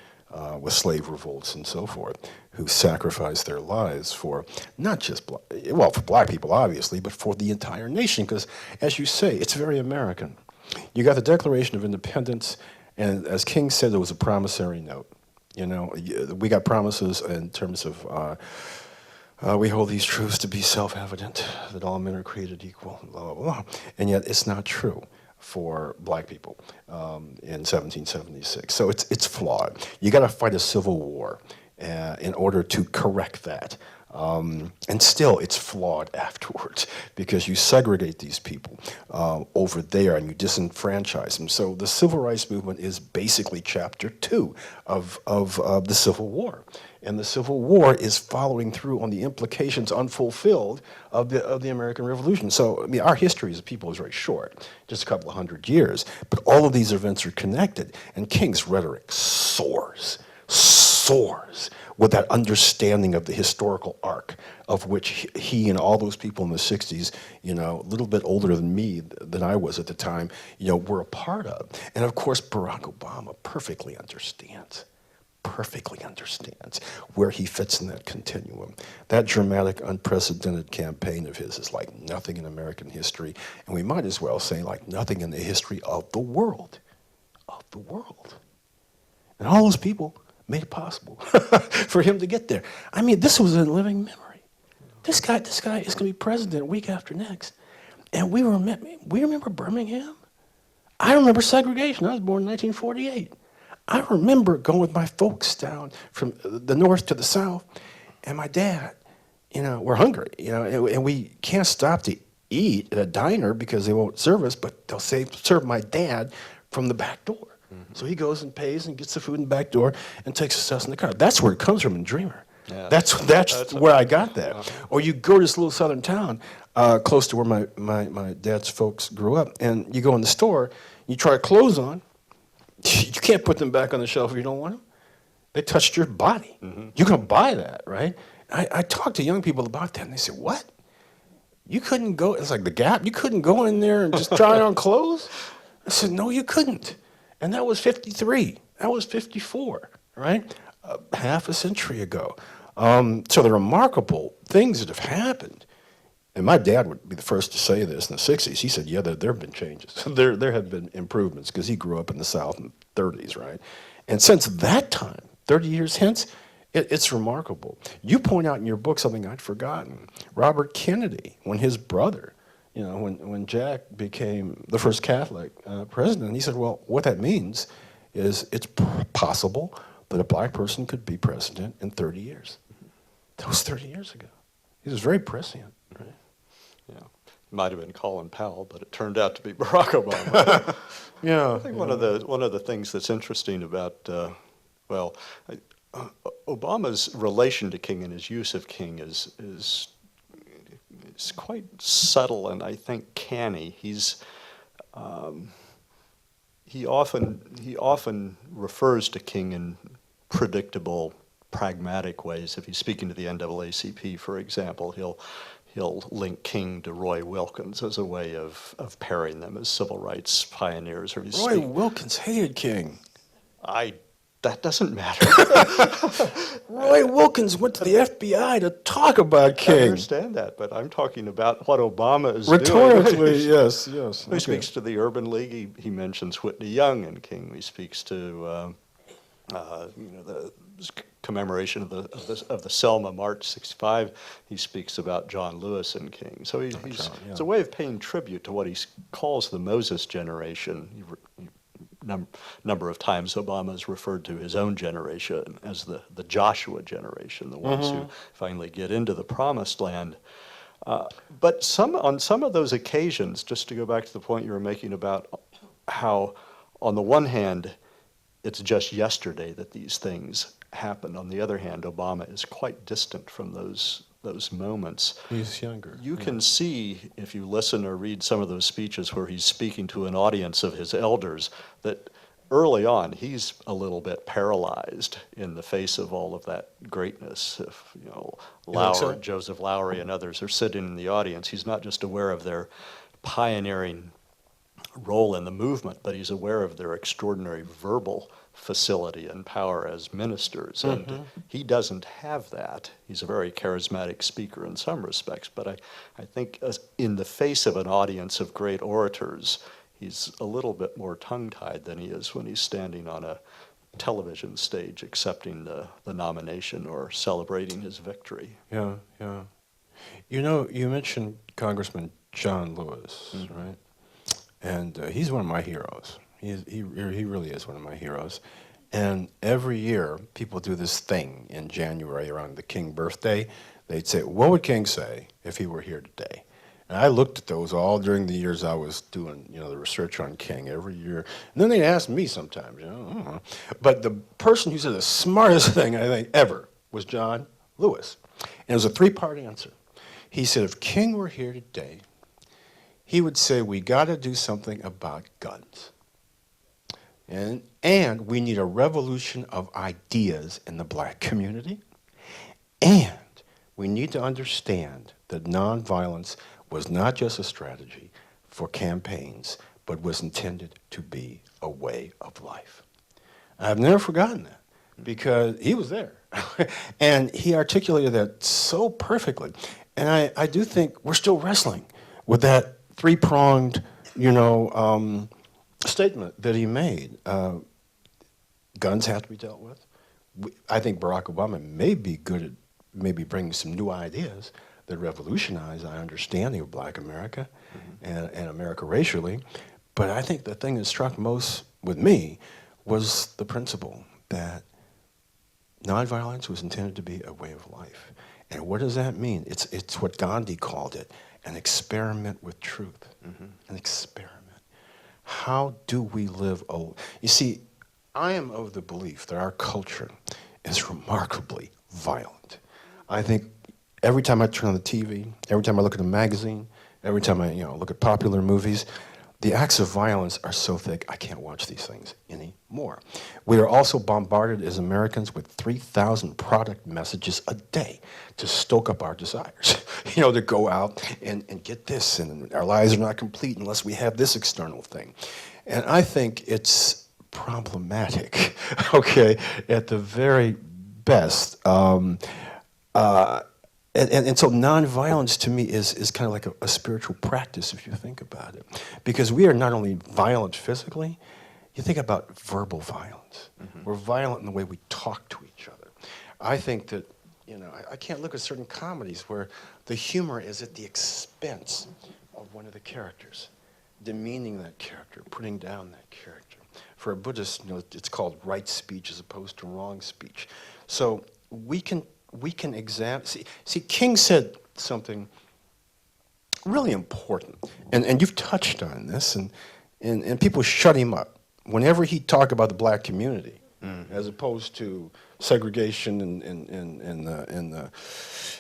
with slave revolts and so forth, who sacrificed their lives for not just, for black people obviously, but for the entire nation, because as you say, it's very American. You got the Declaration of Independence, and as King said, it was a promissory note. We got promises in terms of we hold these truths to be self-evident, that all men are created equal, blah, blah, blah. And yet it's not true for black people in 1776. So it's flawed. You got to fight a civil war in order to correct that. And still, it's flawed afterwards because you segregate these people over there and you disenfranchise them. So the civil rights movement is basically chapter 2 of the Civil War. And the Civil War is following through on the implications unfulfilled of the American Revolution. So, our history as a people is very short, just a couple of 100 years. But all of these events are connected. And King's rhetoric soars with that understanding of the historical arc of which he and all those people in the 60s, a little bit older than me, than I was at the time, were a part of. And of course, Barack Obama perfectly understands where he fits in that continuum. That dramatic, unprecedented campaign of his is like nothing in American history, and we might as well say like nothing in the history of the world. And all those people made it possible for him to get there. This was a living memory. This guy is going to be president week after next. And we remember Birmingham. I remember segregation. I was born in 1948. I remember going with my folks down from the north to the south, and my dad, we're hungry, and we can't stop to eat at a diner because they won't serve us, but they'll serve my dad from the back door. Mm-hmm. So he goes and pays and gets the food in the back door and takes us in the car. That's where it comes from in Dreamer. Yeah. That's where I got that. Yeah. Or you go to this little southern town close to where my dad's folks grew up, and you go in the store, you try clothes on, you can't put them back on the shelf if you don't want them. They touched your body. Mm-hmm. You can buy that, right? I talk to young people about that, and they say, what? You couldn't go, it's like the Gap, you couldn't go in there and just try on clothes? I said, no, you couldn't. And that was 53. That was 54, right? Half a century ago. So the remarkable things that have happened, and my dad would be the first to say this in the 60s. He said, yeah, there have been changes. there have been improvements because he grew up in the South in the 30s, right? And since that time, 30 years hence, it's remarkable. You point out in your book something I'd forgotten. Robert Kennedy, when his brother, when Jack became the first Catholic president, he said, well, what that means is it's possible that a black person could be president in 30 years. That was 30 years ago. He was very prescient, right? Yeah. It might have been Colin Powell, but it turned out to be Barack Obama. Yeah. I think one of the things that's interesting about, Obama's relation to King and his use of King is quite subtle and I think canny. He often refers to King in predictable, pragmatic ways. If he's speaking to the NAACP, for example, he'll link King to Roy Wilkins as a way of pairing them as civil rights pioneers. Or Roy Wilkins hated King. That doesn't matter. Roy Wilkins went to the FBI to talk about King. I understand that, but I'm talking about what Obama is Rhetorically, doing. yes. He speaks to the Urban League. He mentions Whitney Young and King. He speaks to the commemoration of the Selma March _65. He speaks about John Lewis and King. So it's a way of paying tribute to what he calls the Moses generation. Number of times Obama has referred to his own generation as the Joshua generation, the ones who finally get into the promised land. But on some of those occasions, just to go back to the point you were making about how, on the one hand, it's just yesterday that these things happened. On the other hand, Obama is quite distant from those moments. He's younger. You can see, if you listen or read some of those speeches where he's speaking to an audience of his elders, that early on he's a little bit paralyzed in the face of all of that greatness. If Joseph Lowery and others are sitting in the audience, he's not just aware of their pioneering role in the movement, but he's aware of their extraordinary verbal facility and power as ministers. And he doesn't have that. He's a very charismatic speaker in some respects, but I think in the face of an audience of great orators, he's a little bit more tongue-tied than he is when he's standing on a television stage accepting the nomination or celebrating his victory. Yeah, yeah. You know, you mentioned Congressman John Lewis, right? And he's one of my heroes. He really is one of my heroes. And every year, people do this thing in January around the King birthday. They'd say, what would King say if he were here today? And I looked at those all during the years I was doing, the research on King every year. And then they'd ask me sometimes, I don't know. But the person who said the smartest thing, I think, ever was John Lewis. And it was a three-part answer. He said, if King were here today, he would say, we got to do something about guns. And we need a revolution of ideas in the black community. And we need to understand that nonviolence was not just a strategy for campaigns, but was intended to be a way of life. I've never forgotten that because he was there. And he articulated that so perfectly. And I do think we're still wrestling with that three-pronged, statement that he made. Guns have to be dealt with. I think Barack Obama may be good at maybe bringing some new ideas that revolutionize our understanding of black America and America racially. But I think the thing that struck most with me was the principle that nonviolence was intended to be a way of life. And what does that mean? It's what Gandhi called it, an experiment with truth, an experiment. How do we live? You see, I am of the belief that our culture is remarkably violent. I think every time I turn on the TV, every time I look at a magazine, every time I look at popular movies, the acts of violence are so thick I can't watch these things anymore. We are also bombarded as Americans with 3,000 product messages a day to stoke up our desires, to go out and get this, and our lives are not complete unless we have this external thing. And I think it's problematic, okay, at the very best. And so nonviolence to me is kind of like a spiritual practice if you think about it. Because we are not only violent physically, you think about verbal violence. We're violent in the way we talk to each other. I think that, I can't look at certain comedies where the humor is at the expense of one of the characters, demeaning that character, putting down that character. For a Buddhist, it's called right speech as opposed to wrong speech. So we can examine. See, King said something really important, and you've touched on this, and people shut him up whenever he talked about the black community, as opposed to segregation and the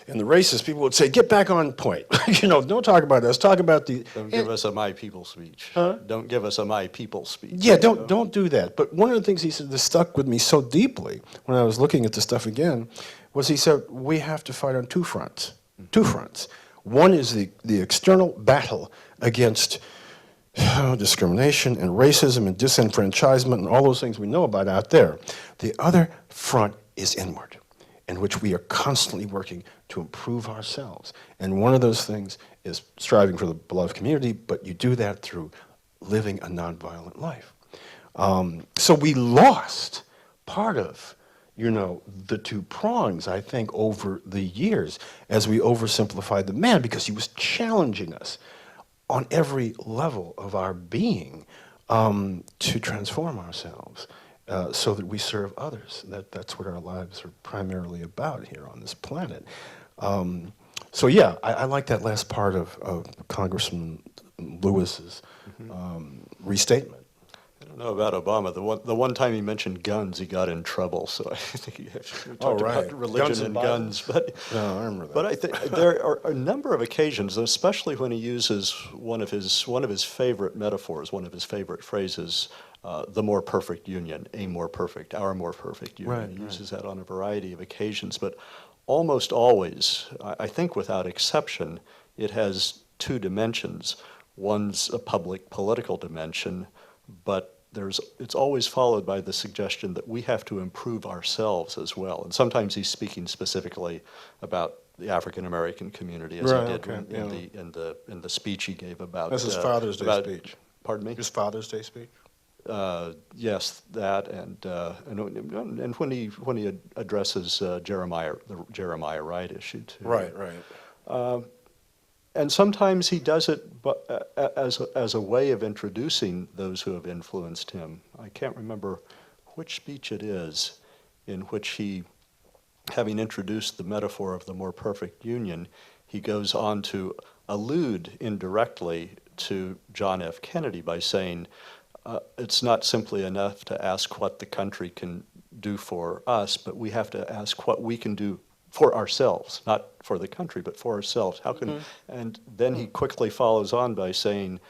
racists. People would say, "Get back on point." Don't talk about us. Talk about the. Don't give us a my people speech. Huh? Don't give us a my people speech. Yeah, don't do that. But one of the things he said that stuck with me so deeply when I was looking at the stuff again was he said we have to fight on two fronts. Two fronts. One is the external battle against discrimination and racism and disenfranchisement and all those things we know about out there. The other front is inward, in which we are constantly working to improve ourselves. And one of those things is striving for the beloved community, but you do that through living a nonviolent life. So we lost part of, the two prongs, I think, over the years as we oversimplified the man because he was challenging us on every level of our being to transform ourselves so that we serve others. That's what our lives are primarily about here on this planet. So yeah, I like that last part of Congressman Lewis's restatement. I don't know about Obama. The one time he mentioned guns, he got in trouble. So I think he talked right. about religion Guns and and Bible? guns. But No, I remember that. but I think there are a number of occasions, especially when he uses one of his favorite metaphors, one of his favorite phrases, the more perfect union, a more perfect, our more perfect union. Right, He right. uses that on a variety of occasions, but almost always, I think without exception, it has two dimensions. One's a public political dimension, but it's always followed by the suggestion that we have to improve ourselves as well. And sometimes he's speaking specifically about the African American community, as Right, he did okay, in the speech he gave about. That's his Father's Day speech. Pardon me. His Father's Day speech. Yes, that and when he addresses the Jeremiah Wright issue too. Right, right. And sometimes he does it as a way of introducing those who have influenced him. I can't remember which speech it is in which he, having introduced the metaphor of the more perfect union, he goes on to allude indirectly to John F. Kennedy by saying, it's not simply enough to ask what the country can do for us, but we have to ask what we can do for ourselves, not for the country, but for ourselves. How can? And then he quickly follows on by saying,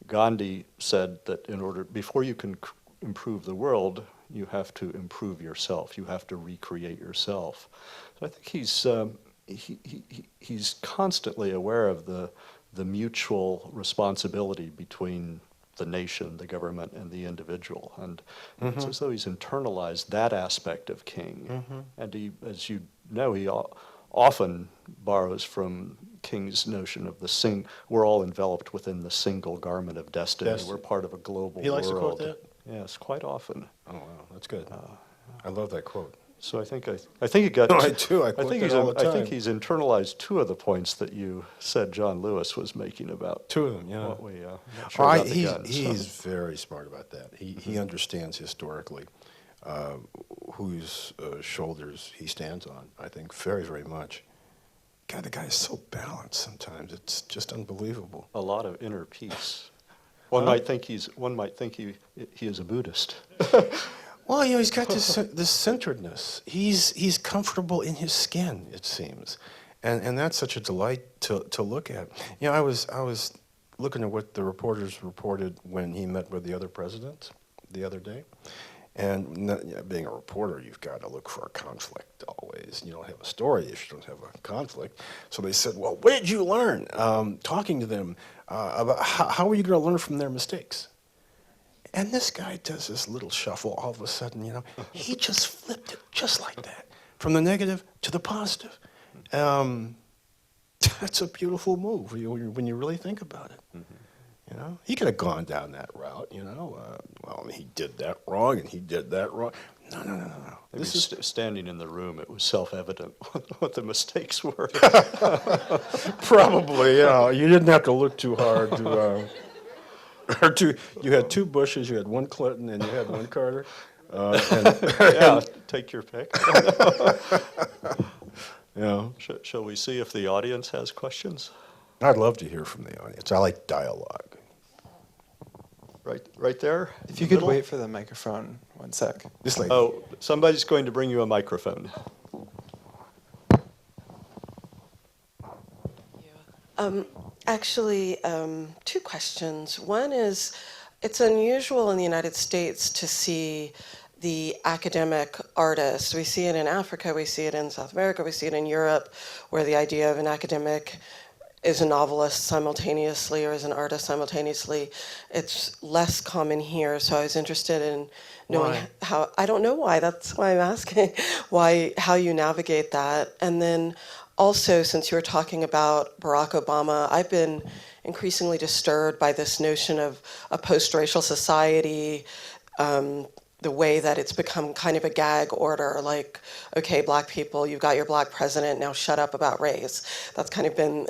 Gandhi said that before you can improve the world, you have to improve yourself. You have to recreate yourself. So I think he's constantly aware of the mutual responsibility between the nation, the government, and the individual. And it's as though he's internalized that aspect of King. And he, as you know, he often borrows from King's notion of we're all enveloped within the single garment of destiny. We're part of a global world. He likes to quote that? Yes, quite often. Oh, wow, that's good. I love that quote. So I think he got. I do. I quote that all the time. I think he's internalized two of the points that you said John Lewis was making about. Two of them, yeah. What we, not sure about the guns. He's very smart about that. He understands historically whose shoulders he stands on, I think, very, very much. God, the guy is so balanced sometimes. It's just unbelievable. A lot of inner peace. One might think he is a Buddhist. Well, he's got this centeredness. He's comfortable in his skin, it seems, and that's such a delight to look at. I was looking at what the reporters reported when he met with the other presidents the other day, and being a reporter, you've got to look for a conflict always. You don't have a story if you don't have a conflict. So they said, "Well, what did you learn talking to them about how are you going to learn from their mistakes?" And this guy does this little shuffle. All of a sudden, he just flipped it just like that, from the negative to the positive. That's a beautiful move when you really think about it. He could have gone down that route. Well, he did that wrong, and he did that wrong. No. This is standing in the room. It was self-evident what the mistakes were. Probably, you didn't have to look too hard to. You had two Bushes, you had one Clinton, and you had one Carter. Yeah, take your pick. Yeah. Shall we see if the audience has questions? I'd love to hear from the audience. I like dialogue. Right there. If you could wait for the microphone 1 sec. This lady. Oh, somebody's going to bring you a microphone. Actually, two questions. One is, it's unusual in the United States to see the academic artist. We see it in Africa, we see it in South America, we see it in Europe, where the idea of an academic is a novelist simultaneously or is an artist simultaneously. It's less common here, so I was interested in knowing how, I don't know why, that's why I'm asking, how you navigate that. And then also, since you were talking about Barack Obama, I've been increasingly disturbed by this notion of a post-racial society, the way that it's become kind of a gag order, like, okay, black people, you've got your black president, now shut up about race. That's kind of been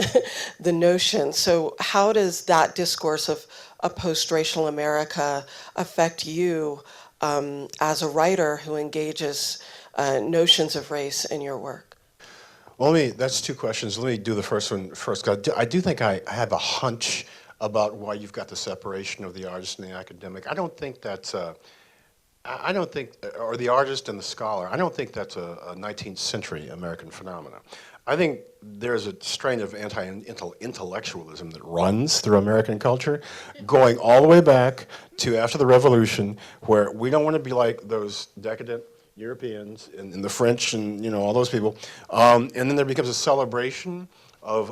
the notion. So how does that discourse of a post-racial America affect you as a writer who engages notions of race in your work? Well, that's two questions. Let me do the first one first. 'Cause I do think I have a hunch about why you've got the separation of the artist and the academic. I don't think that's I don't think, or the artist and the scholar, I don't think that's a 19th century American phenomenon. I think there's a strain of anti-intellectualism that runs through American culture, going all the way back to after the Revolution, where we don't want to be like those decadent Europeans and the French and all those people. And then there becomes a celebration of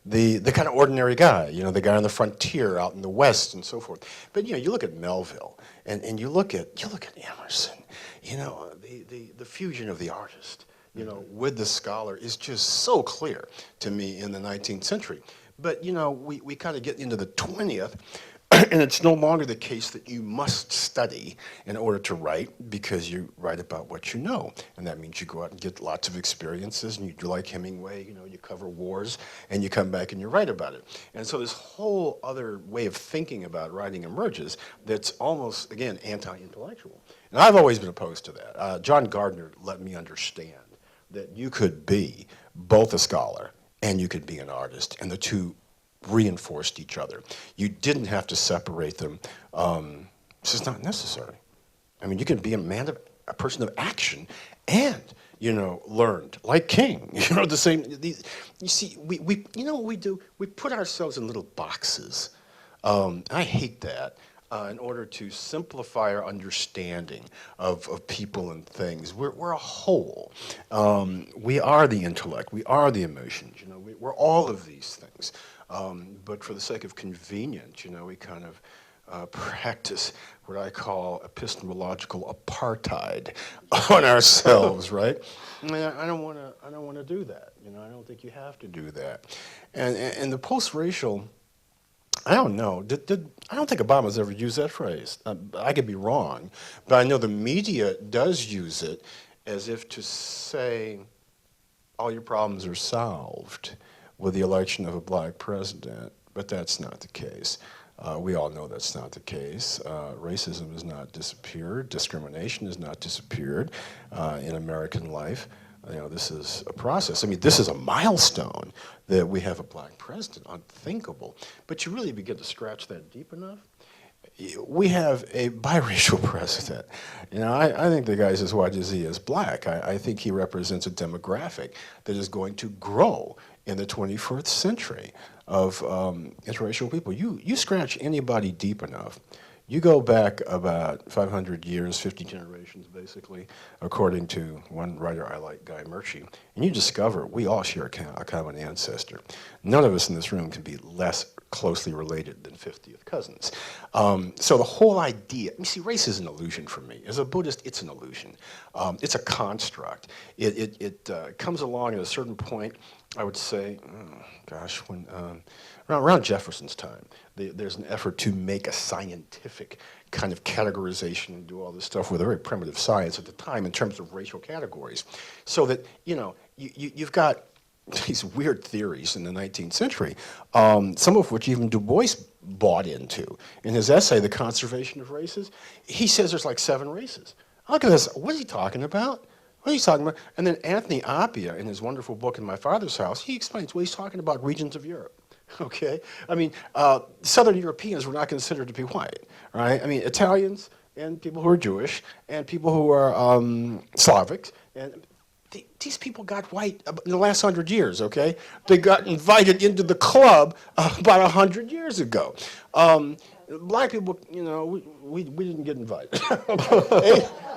the kind of ordinary guy, the guy on the frontier out in the West and so forth. But you look at Melville and you look at Emerson, the fusion of the artist, with the scholar is just so clear to me in the 19th century. But we kind of get into the 20th. And it's no longer the case that you must study in order to write, because you write about what you know. And that means you go out and get lots of experiences, and you do like Hemingway, you cover wars, and you come back and you write about it. And so this whole other way of thinking about writing emerges that's almost, again, anti-intellectual. And I've always been opposed to that. John Gardner let me understand that you could be both a scholar and you could be an artist, and the two reinforced each other. You didn't have to separate them. This is not necessary. I mean, you can be a person of action, and learned like King. The same. You see, we what we do? We put ourselves in little boxes. I hate that. In order to simplify our understanding of people and things, we're a whole. We are the intellect. We are the emotions. We're all of these things. But for the sake of convenience, we kind of practice what I call epistemological apartheid on ourselves, right? I don't want to do that. I don't think you have to do that. And the post-racial, I don't know. I don't think Obama's ever used that phrase. I could be wrong, but I know the media does use it as if to say all your problems are solved with the election of a black president, but that's not the case. We all know that's not the case. Racism has not disappeared. Discrimination has not disappeared in American life. This is a process. I mean, this is a milestone that we have a black president, unthinkable. But you really begin to scratch that deep enough. We have a biracial president. I think the guy's as white as he is black. I think he represents a demographic that is going to grow in the 21st century of interracial people. You scratch anybody deep enough, you go back about 500 years, 50 generations basically, according to one writer I like, Guy Murchie, and you discover we all share a common ancestor. None of us in this room can be less closely related than 50th cousins. So the whole idea, you see, race is an illusion for me. As a Buddhist, it's an illusion. It's a construct. It comes along at a certain point, I would say, when around Jefferson's time, there's an effort to make a scientific kind of categorization and do all this stuff with a very primitive science at the time in terms of racial categories. So that, you've got these weird theories in the 19th century, some of which even Du Bois bought into. In his essay, The Conservation of Races, he says there's like 7 races. Look at this. What is he talking about? What are you talking about? And then Anthony Appia, in his wonderful book In My Father's House, he explains, well, he's talking about regions of Europe. Okay? I mean, Southern Europeans were not considered to be white, right? I mean, Italians and people who are Jewish and people who are Slavics, and these people got white in the last 100 years, okay? They got invited into the club about 100 years ago. Black people, we didn't get invited.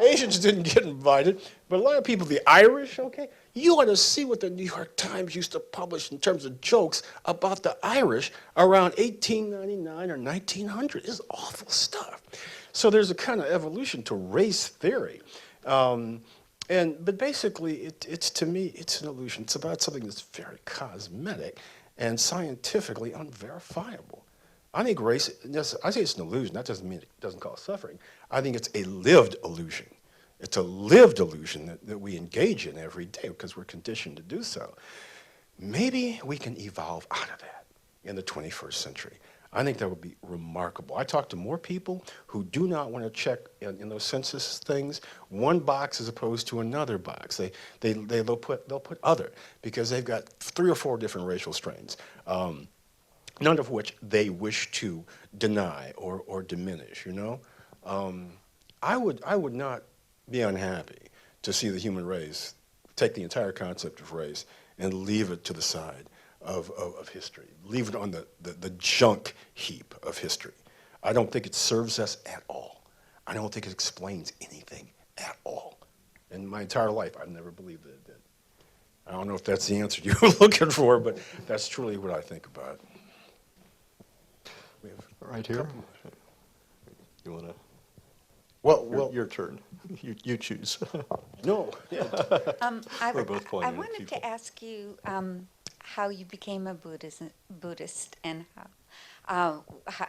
Asians didn't get invited, but a lot of people, the Irish, okay? You ought to see what the New York Times used to publish in terms of jokes about the Irish around 1899 or 1900. It's awful stuff. So there's a kind of evolution to race theory. But basically, it's to me, it's an illusion. It's about something that's very cosmetic and scientifically unverifiable. I think race, I say it's an illusion. That doesn't mean it doesn't cause suffering. I think it's a lived illusion. It's a lived illusion that we engage in every day because we're conditioned to do so. Maybe we can evolve out of that in the 21st century. I think that would be remarkable. I talk to more people who do not want to check in those census things one box as opposed to another box. They'll put other because they've got 3 or 4 different racial strains, none of which they wish to deny or diminish. You know, I would not be unhappy to see the human race take the entire concept of race and leave it to the side of history, leave it on the junk heap of history. I don't think it serves us at all. I don't think it explains anything at all. In my entire life, I've never believed that it did. I don't know if that's the answer you were looking for, but that's truly what I think about it. We have Right here. You want to? Well, Your turn. You choose. no. Yeah. We're both pointing I at wanted people. to ask you how you became a Buddhist and how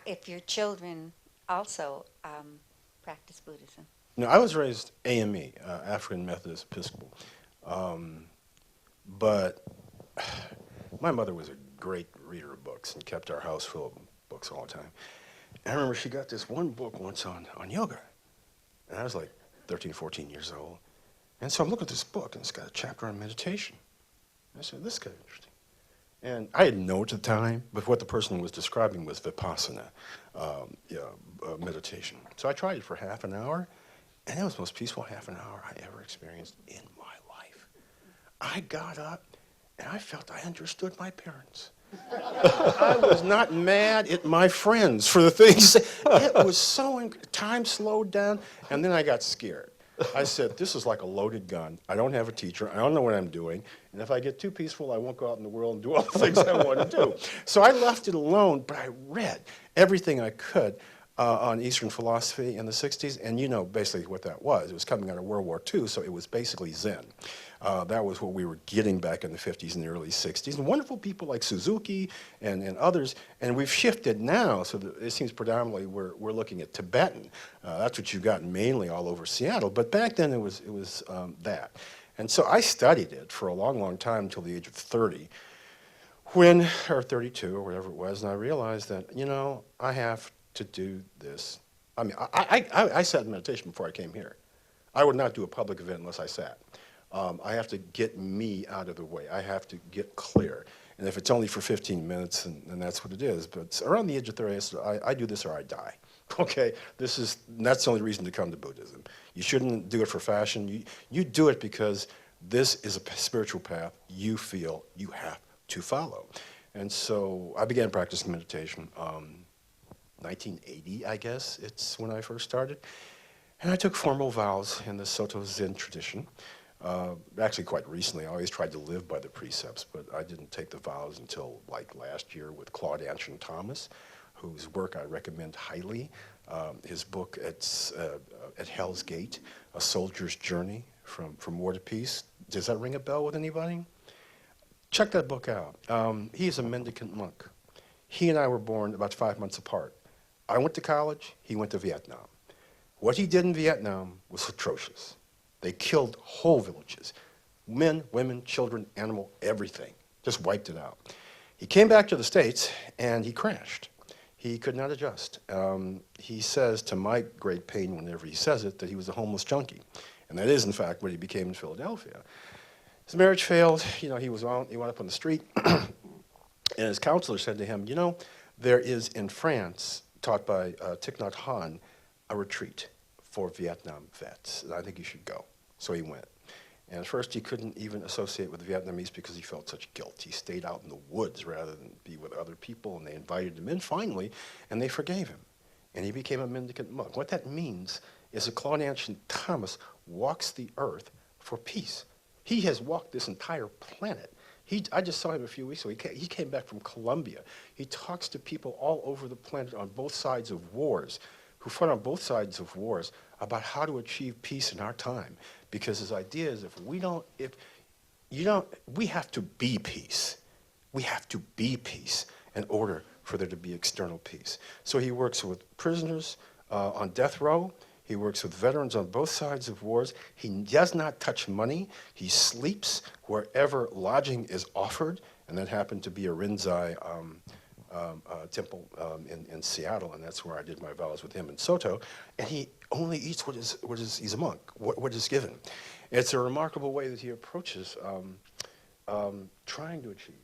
if your children also practice Buddhism. No, I was raised AME, African Methodist Episcopal. But my mother was a great reader of books and kept our house full of books all the time. And I remember she got this one book once on yoga. And I was like 13, 14 years old. And so I'm looking at this book, and it's got a chapter on meditation. I said, this is kind of interesting. And I didn't know at the time, but what the person was describing was Vipassana meditation. So I tried it for half an hour, and it was the most peaceful half an hour I ever experienced in my life. I got up, and I felt I understood my parents. I was not mad at my friends for the things. It was so, time slowed down, and then I got scared. I said, this is like a loaded gun. I don't have a teacher. I don't know what I'm doing. And if I get too peaceful, I won't go out in the world and do all the things I want to do. So I left it alone, but I read everything I could on Eastern philosophy in the 60s. And you know basically what that was. It was coming out of World War II, so it was basically Zen. That was what we were getting back in the 50s and the early 60s. And wonderful people like Suzuki and others. And we've shifted now, so that it seems predominantly we're looking at Tibetan. That's what you've got mainly all over Seattle. But back then it was that. And so I studied it for a long, long time until the age of 30, or 32 or whatever it was, and I realized that, you know, I have to do this. I mean, I sat in meditation before I came here. I would not do a public event unless I sat. I have to get me out of the way. I have to get clear. And if it's only for 15 minutes, then that's what it is. But around the age of 30, I do this or I die. Okay, that's the only reason to come to Buddhism. You shouldn't do it for fashion. You do it because this is a spiritual path you feel you have to follow. And so I began practicing meditation. 1980, I guess, it's when I first started. And I took formal vows in the Soto Zen tradition. Actually, quite recently, I always tried to live by the precepts, but I didn't take the vows until like last year with Claude Anshin Thomas, whose work I recommend highly. His book, At Hell's Gate, A Soldier's Journey from War to Peace. Does that ring a bell with anybody? Check that book out. He's a mendicant monk. He and I were born about 5 months apart. I went to college, he went to Vietnam. What he did in Vietnam was atrocious. They killed whole villages. Men, women, children, animal, everything. Just wiped it out. He came back to the States and he crashed. He could not adjust. He says, to my great pain whenever he says it, that he was a homeless junkie. And that is, in fact, what he became in Philadelphia. His marriage failed. You know, he wound up on the street. And his counselor said to him, you know, there is in France, taught by Thich Nhat Hanh, a retreat for Vietnam vets, and I think you should go. So he went. And at first he couldn't even associate with the Vietnamese because he felt such guilt. He stayed out in the woods rather than be with other people, and they invited him in finally, and they forgave him. And he became a mendicant monk. What that means is that Claude Anshin Thomas walks the earth for peace. He has walked this entire planet. I just saw him a few weeks ago. He came back from Colombia. He talks to people all over the planet on both sides of wars, who fought on both sides of wars, about how to achieve peace in our time. Because his idea is we have to be peace. We have to be peace in order for there to be external peace. So he works with prisoners on death row. He works with veterans on both sides of wars. He does not touch money. He sleeps wherever lodging is offered, and that happened to be a Rinzai temple in Seattle, and that's where I did my vows with him in Soto. And he only eats he's a monk, what is given. It's a remarkable way that he approaches trying to achieve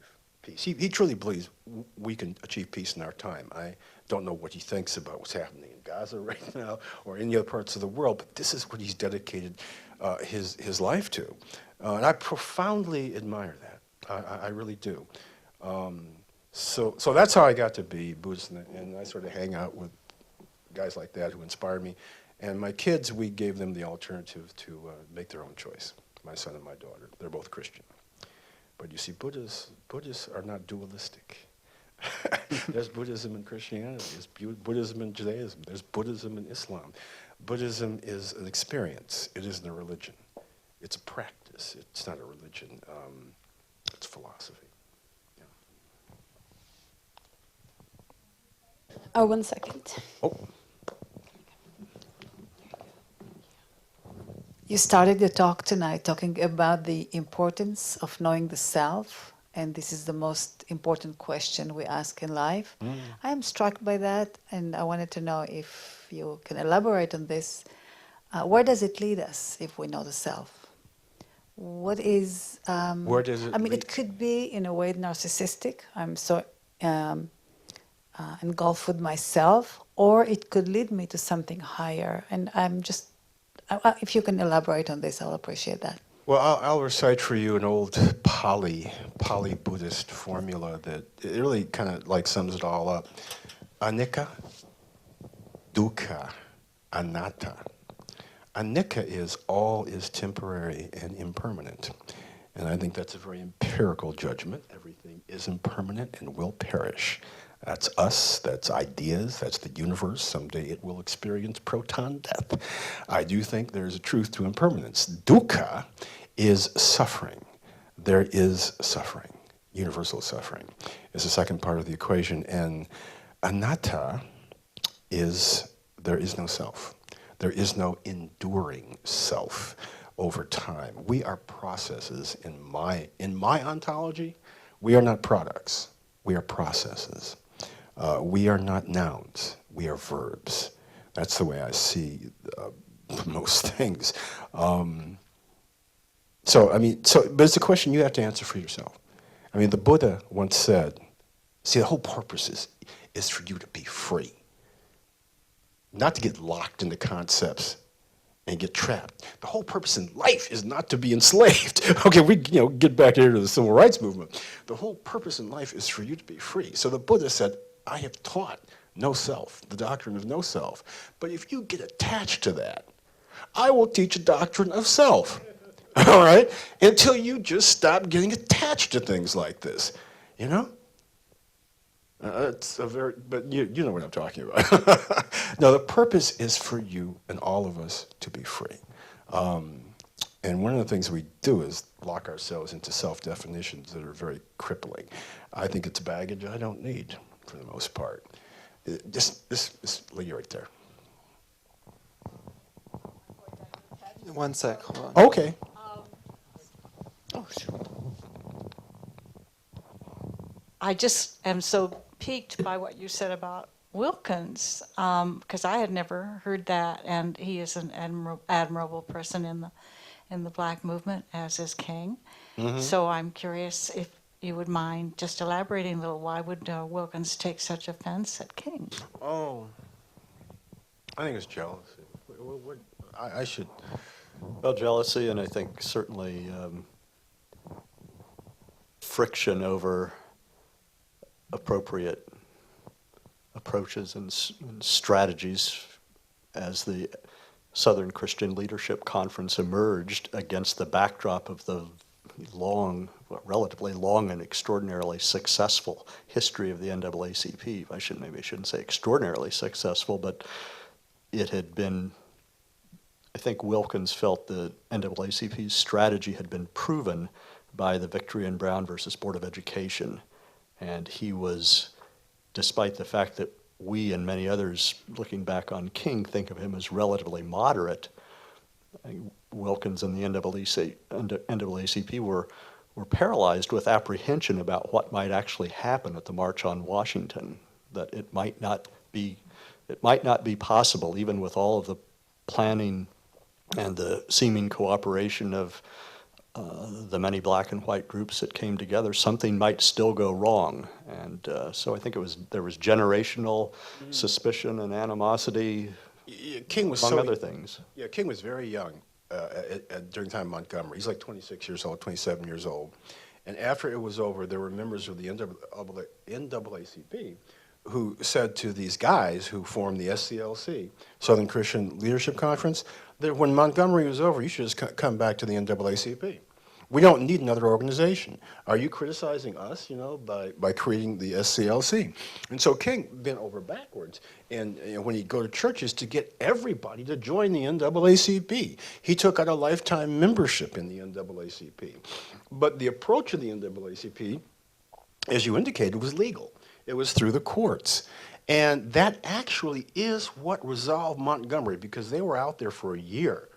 peace. He truly believes we can achieve peace in our time. I don't know what he thinks about what's happening in Gaza right now or any other parts of the world, but this is what he's dedicated his life to. And I profoundly admire that. I really do. So that's how I got to be Buddhist, and I sort of hang out with guys like that who inspired me. And my kids, we gave them the alternative to make their own choice, my son and my daughter. They're both Christian. But you see, Buddhists are not dualistic. There's Buddhism in Christianity, there's Buddhism in Judaism, there's Buddhism in Islam. Buddhism is an experience, it isn't a religion. It's a practice, it's not a religion, it's philosophy. Oh, 1 second. Oh. You started the talk tonight talking about the importance of knowing the self, and this is the most important question we ask in life. I am struck by that, and I wanted to know if you can elaborate on this. Where does it lead us if we know the self? What is... Where does it lead? It could be, in a way, narcissistic. I'm so engulfed with myself, or it could lead me to something higher. And I'm just... if you can elaborate on this, I'll appreciate that. Well, I'll recite for you an old Pali Buddhist formula that it really kind of like sums it all up. Anicca, dukkha, anatta. Anicca is all is temporary and impermanent. And I think that's a very empirical judgment. Everything is impermanent and will perish. That's us, that's ideas, that's the universe. Someday it will experience proton death. I do think there's a truth to impermanence. Dukkha is suffering. There is suffering, universal suffering. Is the second part of the equation. And anatta is there is no self. There is no enduring self over time. We are processes in my ontology. We are not products. We are processes. We are not nouns, we are verbs. That's the way I see most things. But it's a question you have to answer for yourself. I mean, the Buddha once said, see, the whole purpose is for you to be free. Not to get locked into concepts and get trapped. The whole purpose in life is not to be enslaved. Okay, we get back here to the civil rights movement. The whole purpose in life is for you to be free. So the Buddha said, I have taught no self, the doctrine of no self. But if you get attached to that, I will teach a doctrine of self. All right? Until you just stop getting attached to things like this. You know? But you know what I'm talking about. No, the purpose is for you and all of us to be free. And one of the things we do is lock ourselves into self-definitions that are very crippling. I think it's baggage I don't need, for the most part. Just leave you right there. 1 sec, hold on. Okay. Oh, sure. I just am so piqued by what you said about Wilkins, because I had never heard that, and he is an admirable person in the Black movement, as is King. Mm-hmm. So I'm curious if you would mind just elaborating a little. Why would Wilkins take such offense at King? Oh, I think it's jealousy. I should... Well, jealousy, and I think certainly friction over appropriate approaches and strategies as the Southern Christian Leadership Conference emerged against the backdrop of the relatively long and extraordinarily successful history of the NAACP. I shouldn't say extraordinarily successful, but it had been, I think Wilkins felt the NAACP's strategy had been proven by the victory in Brown versus Board of Education. And he was, despite the fact that we and many others, looking back on King, think of him as relatively moderate, Wilkins and the NAACP were paralyzed with apprehension about what might actually happen at the March on Washington, that it might not be possible, even with all of the planning and the seeming cooperation of the many black and white groups that came together, something might still go wrong. And so I think there was generational suspicion and animosity, King was among so, other things. Yeah, King was very young during the time of Montgomery. He's like 26 years old, 27 years old. And after it was over, there were members of the NAACP who said to these guys who formed the SCLC, Southern Christian Leadership Conference, that when Montgomery was over, you should just come back to the NAACP. We don't need another organization. Are you criticizing us, by creating the SCLC? And so King bent over backwards, and when he'd go to churches to get everybody to join the NAACP. He took out a lifetime membership in the NAACP. But the approach of the NAACP, as you indicated, was legal. It was through the courts. And that actually is what resolved Montgomery, because they were out there for a year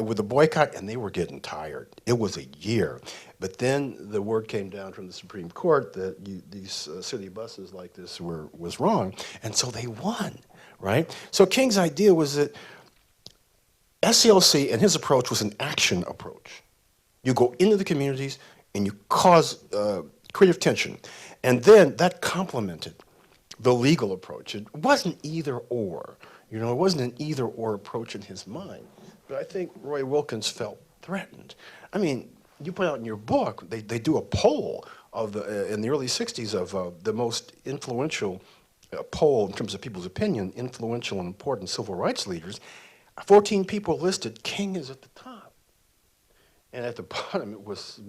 with a boycott, and they were getting tired. It was a year. But then the word came down from the Supreme Court that these city buses like this was wrong, and so they won, right? So King's idea was that SCLC and his approach was an action approach. You go into the communities and you cause creative tension. And then that complemented the legal approach. It wasn't either or. It wasn't an either or approach in his mind. But I think Roy Wilkins felt threatened. I mean, you put out in your book, they do a poll in the early 60s of the most influential poll in terms of people's opinion, influential and important civil rights leaders. 14 people listed, King is at the top. And at the bottom, it was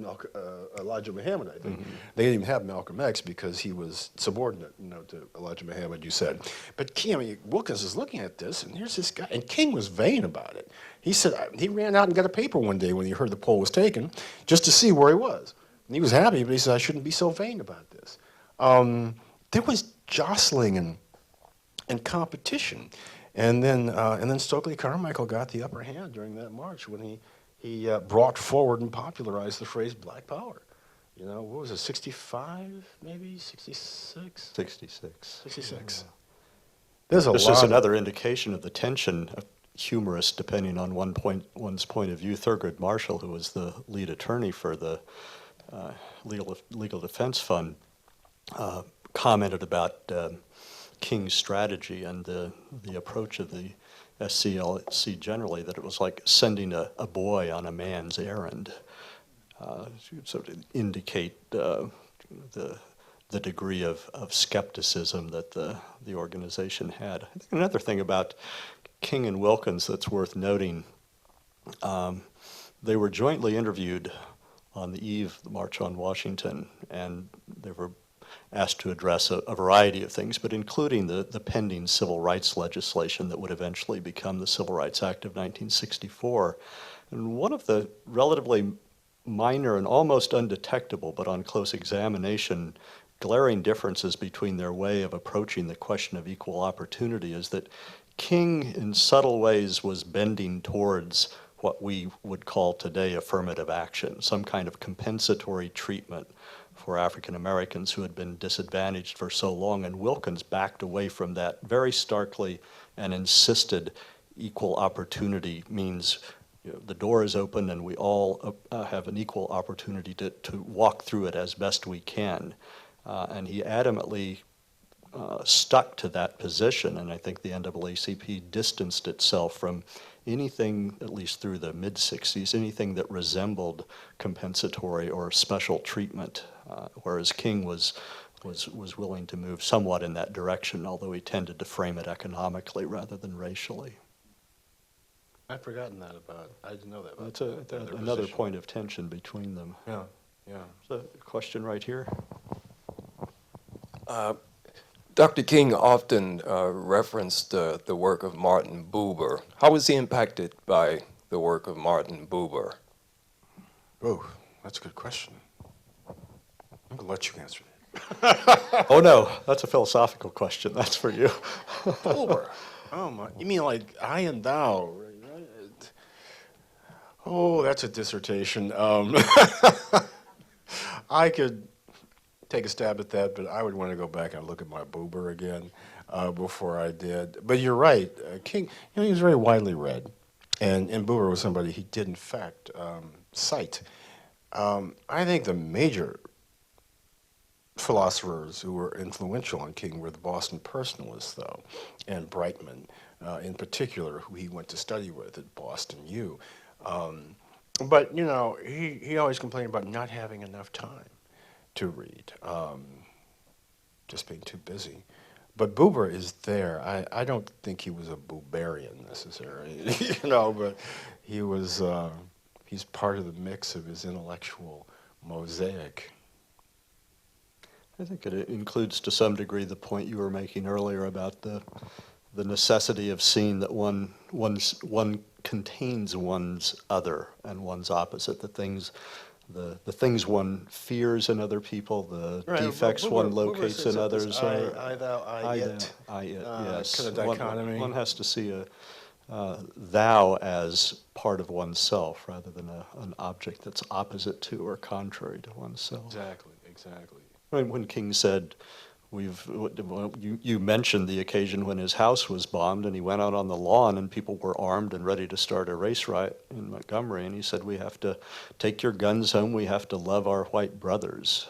Elijah Muhammad, I think. They didn't even have Malcolm X because he was subordinate, to Elijah Muhammad, you said. But King, Wilkins is looking at this, and here's this guy. And King was vain about it. He said he ran out and got a paper one day when he heard the poll was taken just to see where he was. And he was happy, but he said, I shouldn't be so vain about this. There was jostling and competition. And then Stokely Carmichael got the upper hand during that march when he brought forward and popularized the phrase Black Power. What was it, 65, maybe, 66? 66. 66. There's a This lot is of- another indication of the tension, humorous depending on one's point of view. Thurgood Marshall, who was the lead attorney for the Legal Defense Fund, commented about King's strategy and the approach of the SCLC generally, that it was like sending a boy on a man's errand, sort of indicate the degree of skepticism that the organization had. I think another thing about King and Wilkins that's worth noting, they were jointly interviewed on the eve of the March on Washington, and they were asked to address a variety of things, but including the pending civil rights legislation that would eventually become the Civil Rights Act of 1964. And one of the relatively minor and almost undetectable, but on close examination, glaring differences between their way of approaching the question of equal opportunity is that King, in subtle ways, was bending towards what we would call today affirmative action, some kind of compensatory treatment for African Americans who had been disadvantaged for so long, and Wilkins backed away from that very starkly and insisted equal opportunity means the door is open and we all have an equal opportunity to walk through it as best we can. And he adamantly stuck to that position, and I think the NAACP distanced itself from anything, at least through the mid-60s, anything that resembled compensatory or special treatment, whereas King was willing to move somewhat in that direction, although he tended to frame it economically rather than racially. I'd forgotten that about. I didn't know that about. That's another position. point of tension between them. Yeah, yeah. There's a question right here. Dr. King often referenced the work of Martin Buber. How was he impacted by the work of Martin Buber? Oh, that's a good question. I'm gonna let you answer that. Oh no, that's a philosophical question. That's for you. Buber. Oh my! You mean like I and thou? Right? Oh, that's a dissertation. I could take a stab at that, but I would want to go back and look at my Buber again before I did. But you're right, King. He was very widely read, and Buber was somebody he did in fact cite. I think the major philosophers who were influential on King were the Boston Personalists, though, and Brightman, in particular, who he went to study with at Boston U. But he always complained about not having enough time to read, just being too busy. But Buber is there. I don't think he was a Buberian necessarily, but he was. He's part of the mix of his intellectual mosaic. I think it includes to some degree the point you were making earlier about the necessity of seeing that one contains one's other and one's opposite, the things one fears in other people, the defects one locates in others. I, thou, I, it. Yes. Kind of dichotomy. One has to see thou as part of oneself rather than an object that's opposite to or contrary to oneself. Exactly. When King said, you mentioned the occasion when his house was bombed and he went out on the lawn and people were armed and ready to start a race riot in Montgomery, and he said, we have to take your guns home, we have to love our white brothers.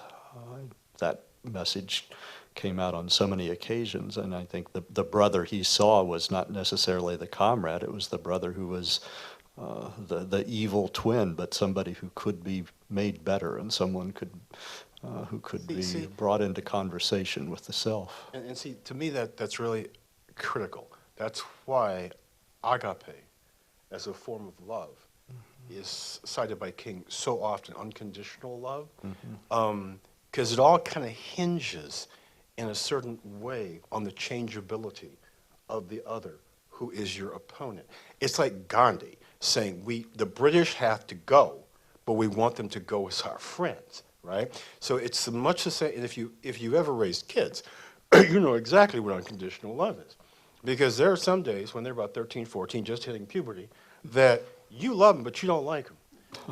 That message came out on so many occasions, and I think the brother he saw was not necessarily the comrade, it was the brother who was the evil twin, but somebody who could be made better and someone who could be brought into conversation with the self. And see, to me, that's really critical. That's why agape, as a form of love, is cited by King so often, unconditional love, because it all kind of hinges in a certain way on the changeability of the other who is your opponent. It's like Gandhi saying, the British have to go, but we want them to go as our friends. Right? So it's much the same, and if you ever raised kids, you know exactly what unconditional love is. Because there are some days when they're about 13, 14, just hitting puberty, that you love them, but you don't like them.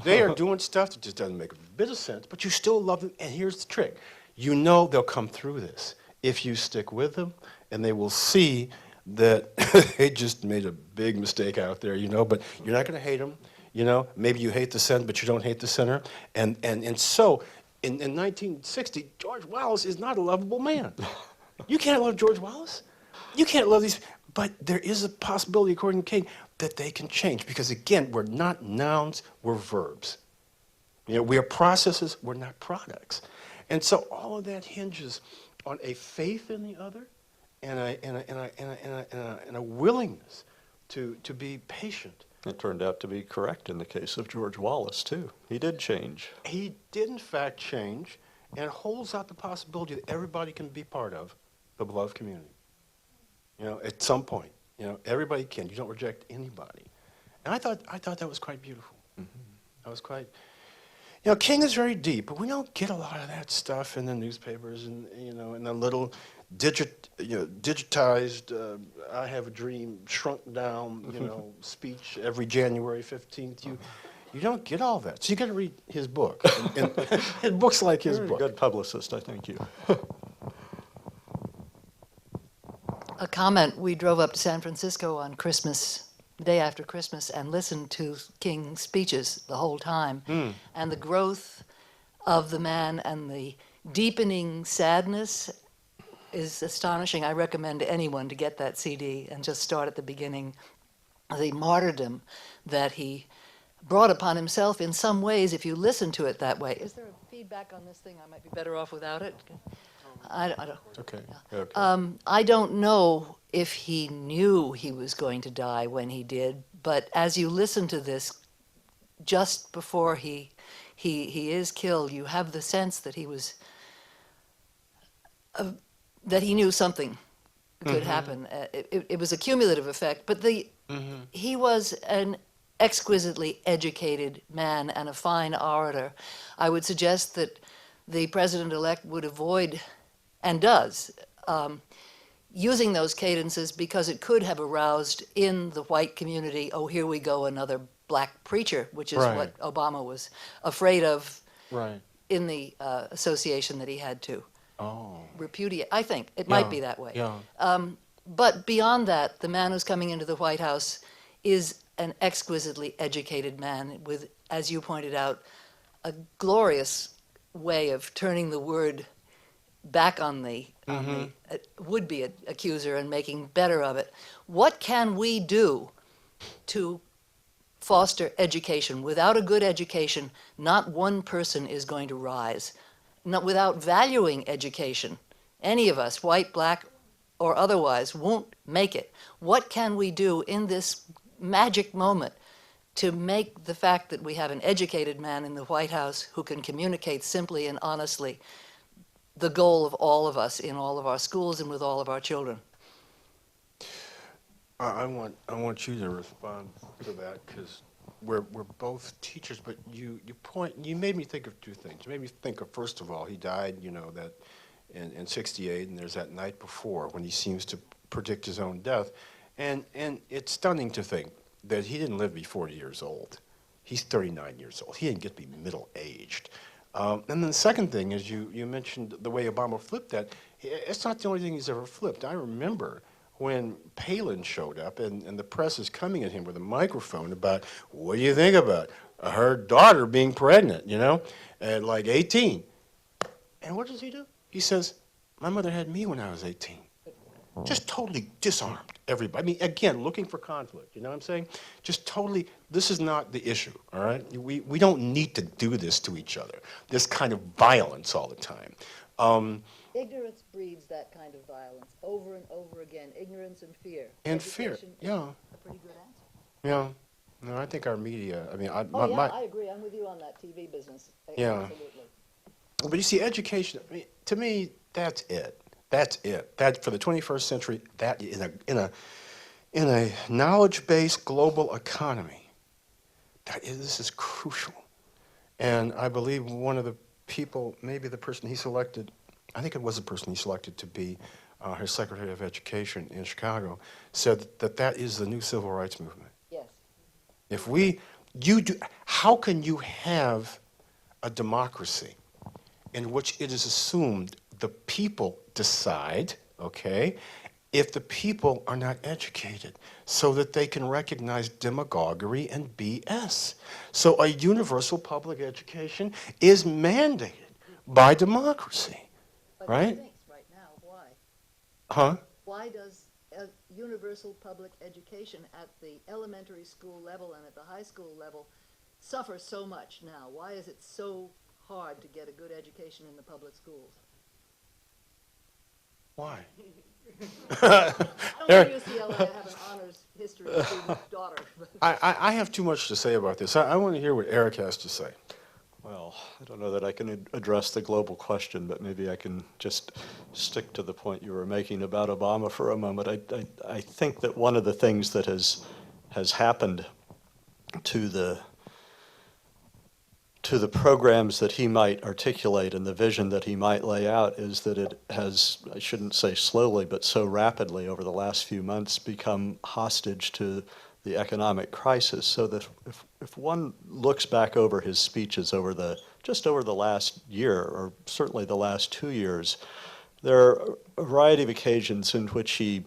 They are doing stuff that just doesn't make a bit of sense, but you still love them, and here's the trick. You know they'll come through this if you stick with them, and they will see that they just made a big mistake out there, but you're not going to hate them. Maybe you hate the center, but you don't hate the center. And so, in 1960, George Wallace is not a lovable man. You can't love George Wallace. You can't love these. But there is a possibility, according to King, that they can change. Because again, we're not nouns, we're verbs. We are processes, we're not products. And so all of that hinges on a faith in the other and a willingness to be patient. It turned out to be correct in the case of George Wallace, too. He did change. He did, in fact, change, and holds out the possibility that everybody can be part of the beloved community. At some point, everybody can. You don't reject anybody. And I thought that was quite beautiful. That was quite... King is very deep, but we don't get a lot of that stuff in the newspapers and, in the little digitized, I have a dream, shrunk down, speech every January 15th. You don't get all that. So you got to read his book. And his book's like his book. Good publicist, I thank you. A comment, we drove up to San Francisco on Christmas, the day after Christmas, and listened to King's speeches the whole time. And the growth of the man and the deepening sadness is astonishing. I recommend anyone to get that CD and just start at the beginning. The martyrdom that he brought upon himself in some ways, if you listen to it that way. Is there a feedback on this thing? I might be better off without it. I don't. Okay. Yeah. Okay. I don't know if he knew he was going to die when he did, but as you listen to this, just before he is killed, you have the sense that he was that he knew something could happen. It was a cumulative effect, but he was an exquisitely educated man and a fine orator. I would suggest that the president-elect would avoid, and does, using those cadences because it could have aroused in the white community, oh, here we go, another black preacher, which is what Obama was afraid of. Right. in the association that he had to Oh. repudiate. I think it might be that way. Yeah. But beyond that, the man who's coming into the White House is an exquisitely educated man with, as you pointed out, a glorious way of turning the word back on the would-be accuser and making better of it. What can we do to foster education? Without a good education, not one person is going to rise. Without valuing education, any of us, white, black, or otherwise, won't make it. What can we do in this magic moment to make the fact that we have an educated man in the White House who can communicate simply and honestly the goal of all of us in all of our schools and with all of our children? I want you to respond to that, because we're both teachers, but you made me think of two things. You made me think of, first of all, he died, that in 68, and there's that night before when he seems to predict his own death. And it's stunning to think that he didn't live to be 40 years old. He's 39 years old. He didn't get to be middle-aged. And then the second thing is you mentioned the way Obama flipped that. It's not the only thing he's ever flipped. I remember when Palin showed up and the press is coming at him with a microphone about, what do you think about her daughter being pregnant, at like 18? And what does he do? He says, my mother had me when I was 18. Just totally disarmed everybody. I mean, again, looking for conflict, you know what I'm saying? Just totally, this is not the issue, all right? We don't need to do this to each other, this kind of violence all the time. Ignorance breeds that kind of violence over and over again. Ignorance and fear. And fear, yeah. A pretty good answer. Yeah. No, I think our media, I mean, I agree. I'm with you on that TV business. Yeah. Absolutely. But you see, education, I mean, to me, that's it. That's it. That for the 21st century, that in a knowledge-based global economy, this is crucial. And I believe one of the people, maybe the person he selected, I think it was the person he selected to be his Secretary of Education in Chicago, said that is the new civil rights movement. Yes. How can you have a democracy in which it is assumed the people decide, okay, if the people are not educated so that they can recognize demagoguery and BS? So a universal public education is mandated by democracy, But right? thanks right now, why? Huh? Why does universal public education at the elementary school level and at the high school level suffer so much now? Why is it so hard to get a good education in the public schools? Why? I don't know UCLA, I have an honors history student daughter. I have too much to say about this. I want to hear what Eric has to say. Well, I don't know that I can address the global question, but maybe I can just stick to the point you were making about Obama for a moment. I think that one of the things that has happened to the programs that he might articulate and the vision that he might lay out is that it has, I shouldn't say slowly, but so rapidly over the last few months become hostage to the economic crisis. So that if one looks back over his speeches just over the last year, or certainly the last 2 years, there are a variety of occasions in which he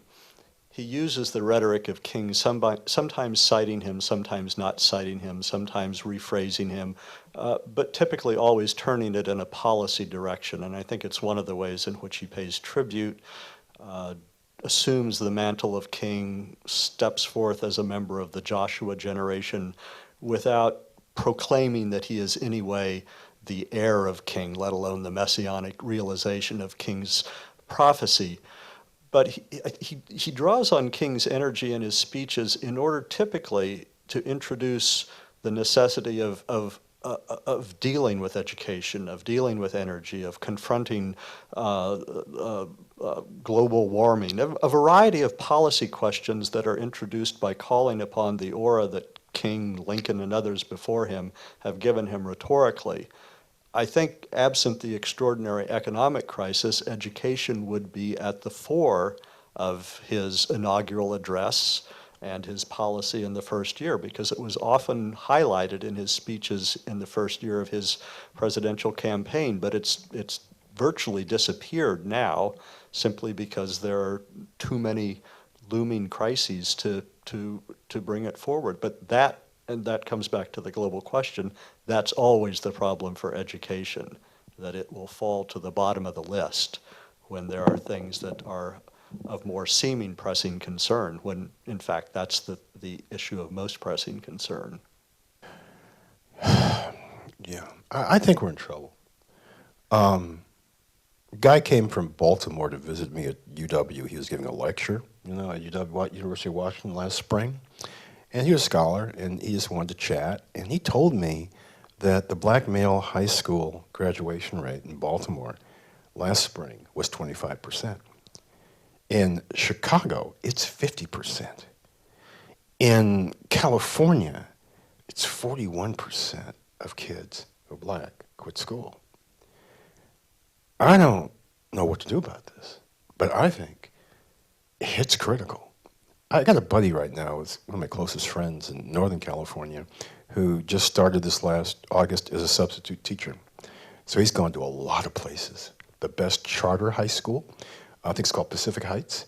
uses the rhetoric of King, sometimes citing him, sometimes not citing him, sometimes rephrasing him, but typically always turning it in a policy direction. And I think it's one of the ways in which he pays tribute, assumes the mantle of king, steps forth as a member of the Joshua generation without proclaiming that he is in any way the heir of king, let alone the messianic realization of king's prophecy. But he draws on King's energy in his speeches in order typically to introduce the necessity of dealing with education, of dealing with energy, of confronting global warming, a variety of policy questions that are introduced by calling upon the aura that King, Lincoln, and others before him have given him rhetorically. I think, absent the extraordinary economic crisis, education would be at the fore of his inaugural address, and his policy in the first year, because it was often highlighted in his speeches in the first year of his presidential campaign, but it's virtually disappeared now simply because there are too many looming crises to bring it forward. But that comes back to the global question, that's always the problem for education, that it will fall to the bottom of the list when there are things that are of more seeming pressing concern, when in fact that's the issue of most pressing concern. Yeah, I think we're in trouble. A guy came from Baltimore to visit me at UW. He was giving a lecture, at University of Washington last spring. And he was a scholar, and he just wanted to chat. And he told me that the black male high school graduation rate in Baltimore last spring was 25%. In Chicago, it's 50%. In California, it's 41% of kids who are black quit school. I don't know what to do about this, but I think it's critical. I got a buddy right now, with one of my closest friends in Northern California, who just started this last August as a substitute teacher. So he's gone to a lot of places. The best charter high school, I think it's called Pacific Heights,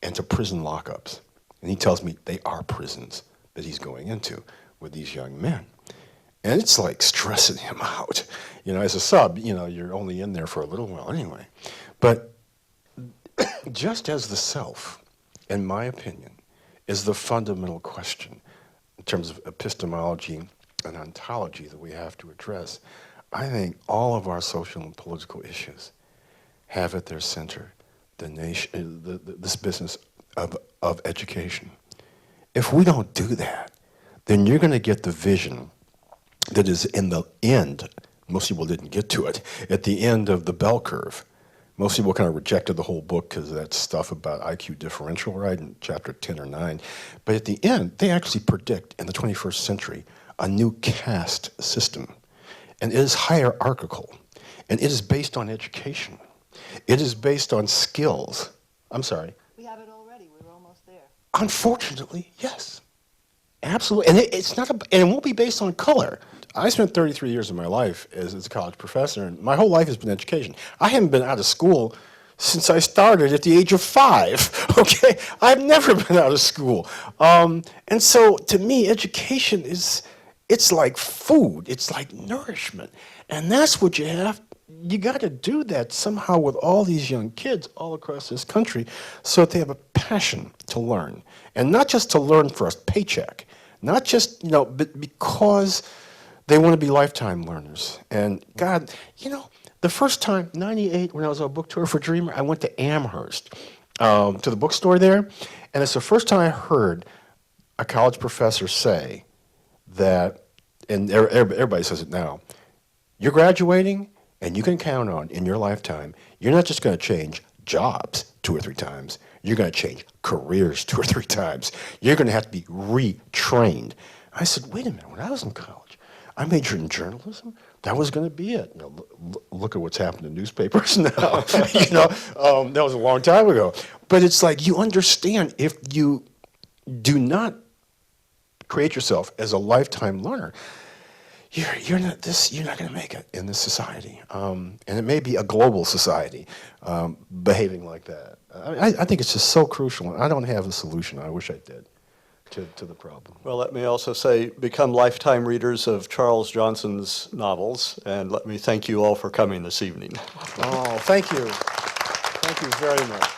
and to prison lockups. And he tells me they are prisons that he's going into with these young men. And it's like stressing him out. As a sub, you're only in there for a little while anyway. But just as the self, in my opinion, is the fundamental question in terms of epistemology and ontology that we have to address, I think all of our social and political issues have at their center the nation, this business of education. If we don't do that, then you're going to get the vision that is in the end. Most people didn't get to it at the end of the bell curve. Most people kind of rejected the whole book because of that stuff about IQ differential, right, in chapter 10 or 9. But at the end, they actually predict in the 21st century a new caste system. And it is hierarchical. And it is based on education. It is based on skills. I'm sorry. We have it already. We're almost there. Unfortunately, yes. Absolutely. And and it won't be based on color. I spent 33 years of my life as a college professor, and my whole life has been education. I haven't been out of school since I started at the age of 5, okay? I've never been out of school. And so, to me, education it's like food. It's like nourishment. And that's what you got to do that somehow with all these young kids all across this country so that they have a passion to learn. And not just to learn for a paycheck, not just, but because they want to be lifetime learners. And God, the first time, 98, when I was on a book tour for Dreamer, I went to Amherst, to the bookstore there. And it's the first time I heard a college professor say that, and everybody says it now, you're graduating, and you can count on, in your lifetime, you're not just going to change jobs 2 or 3 times. You're going to change careers 2 or 3 times. You're going to have to be retrained. I said, wait a minute, when I was in college, I majored in journalism. That was going to be it. Look at what's happened to newspapers now. That was a long time ago. But it's like you understand, if you do not create yourself as a lifetime learner, you're not going to make it in this society. And it may be a global society behaving like that. I think it's just so crucial, and I don't have a solution. I wish I did. To the problem. Well, let me also say, become lifetime readers of Charles Johnson's novels, and let me thank you all for coming this evening. Oh, thank you. Thank you very much.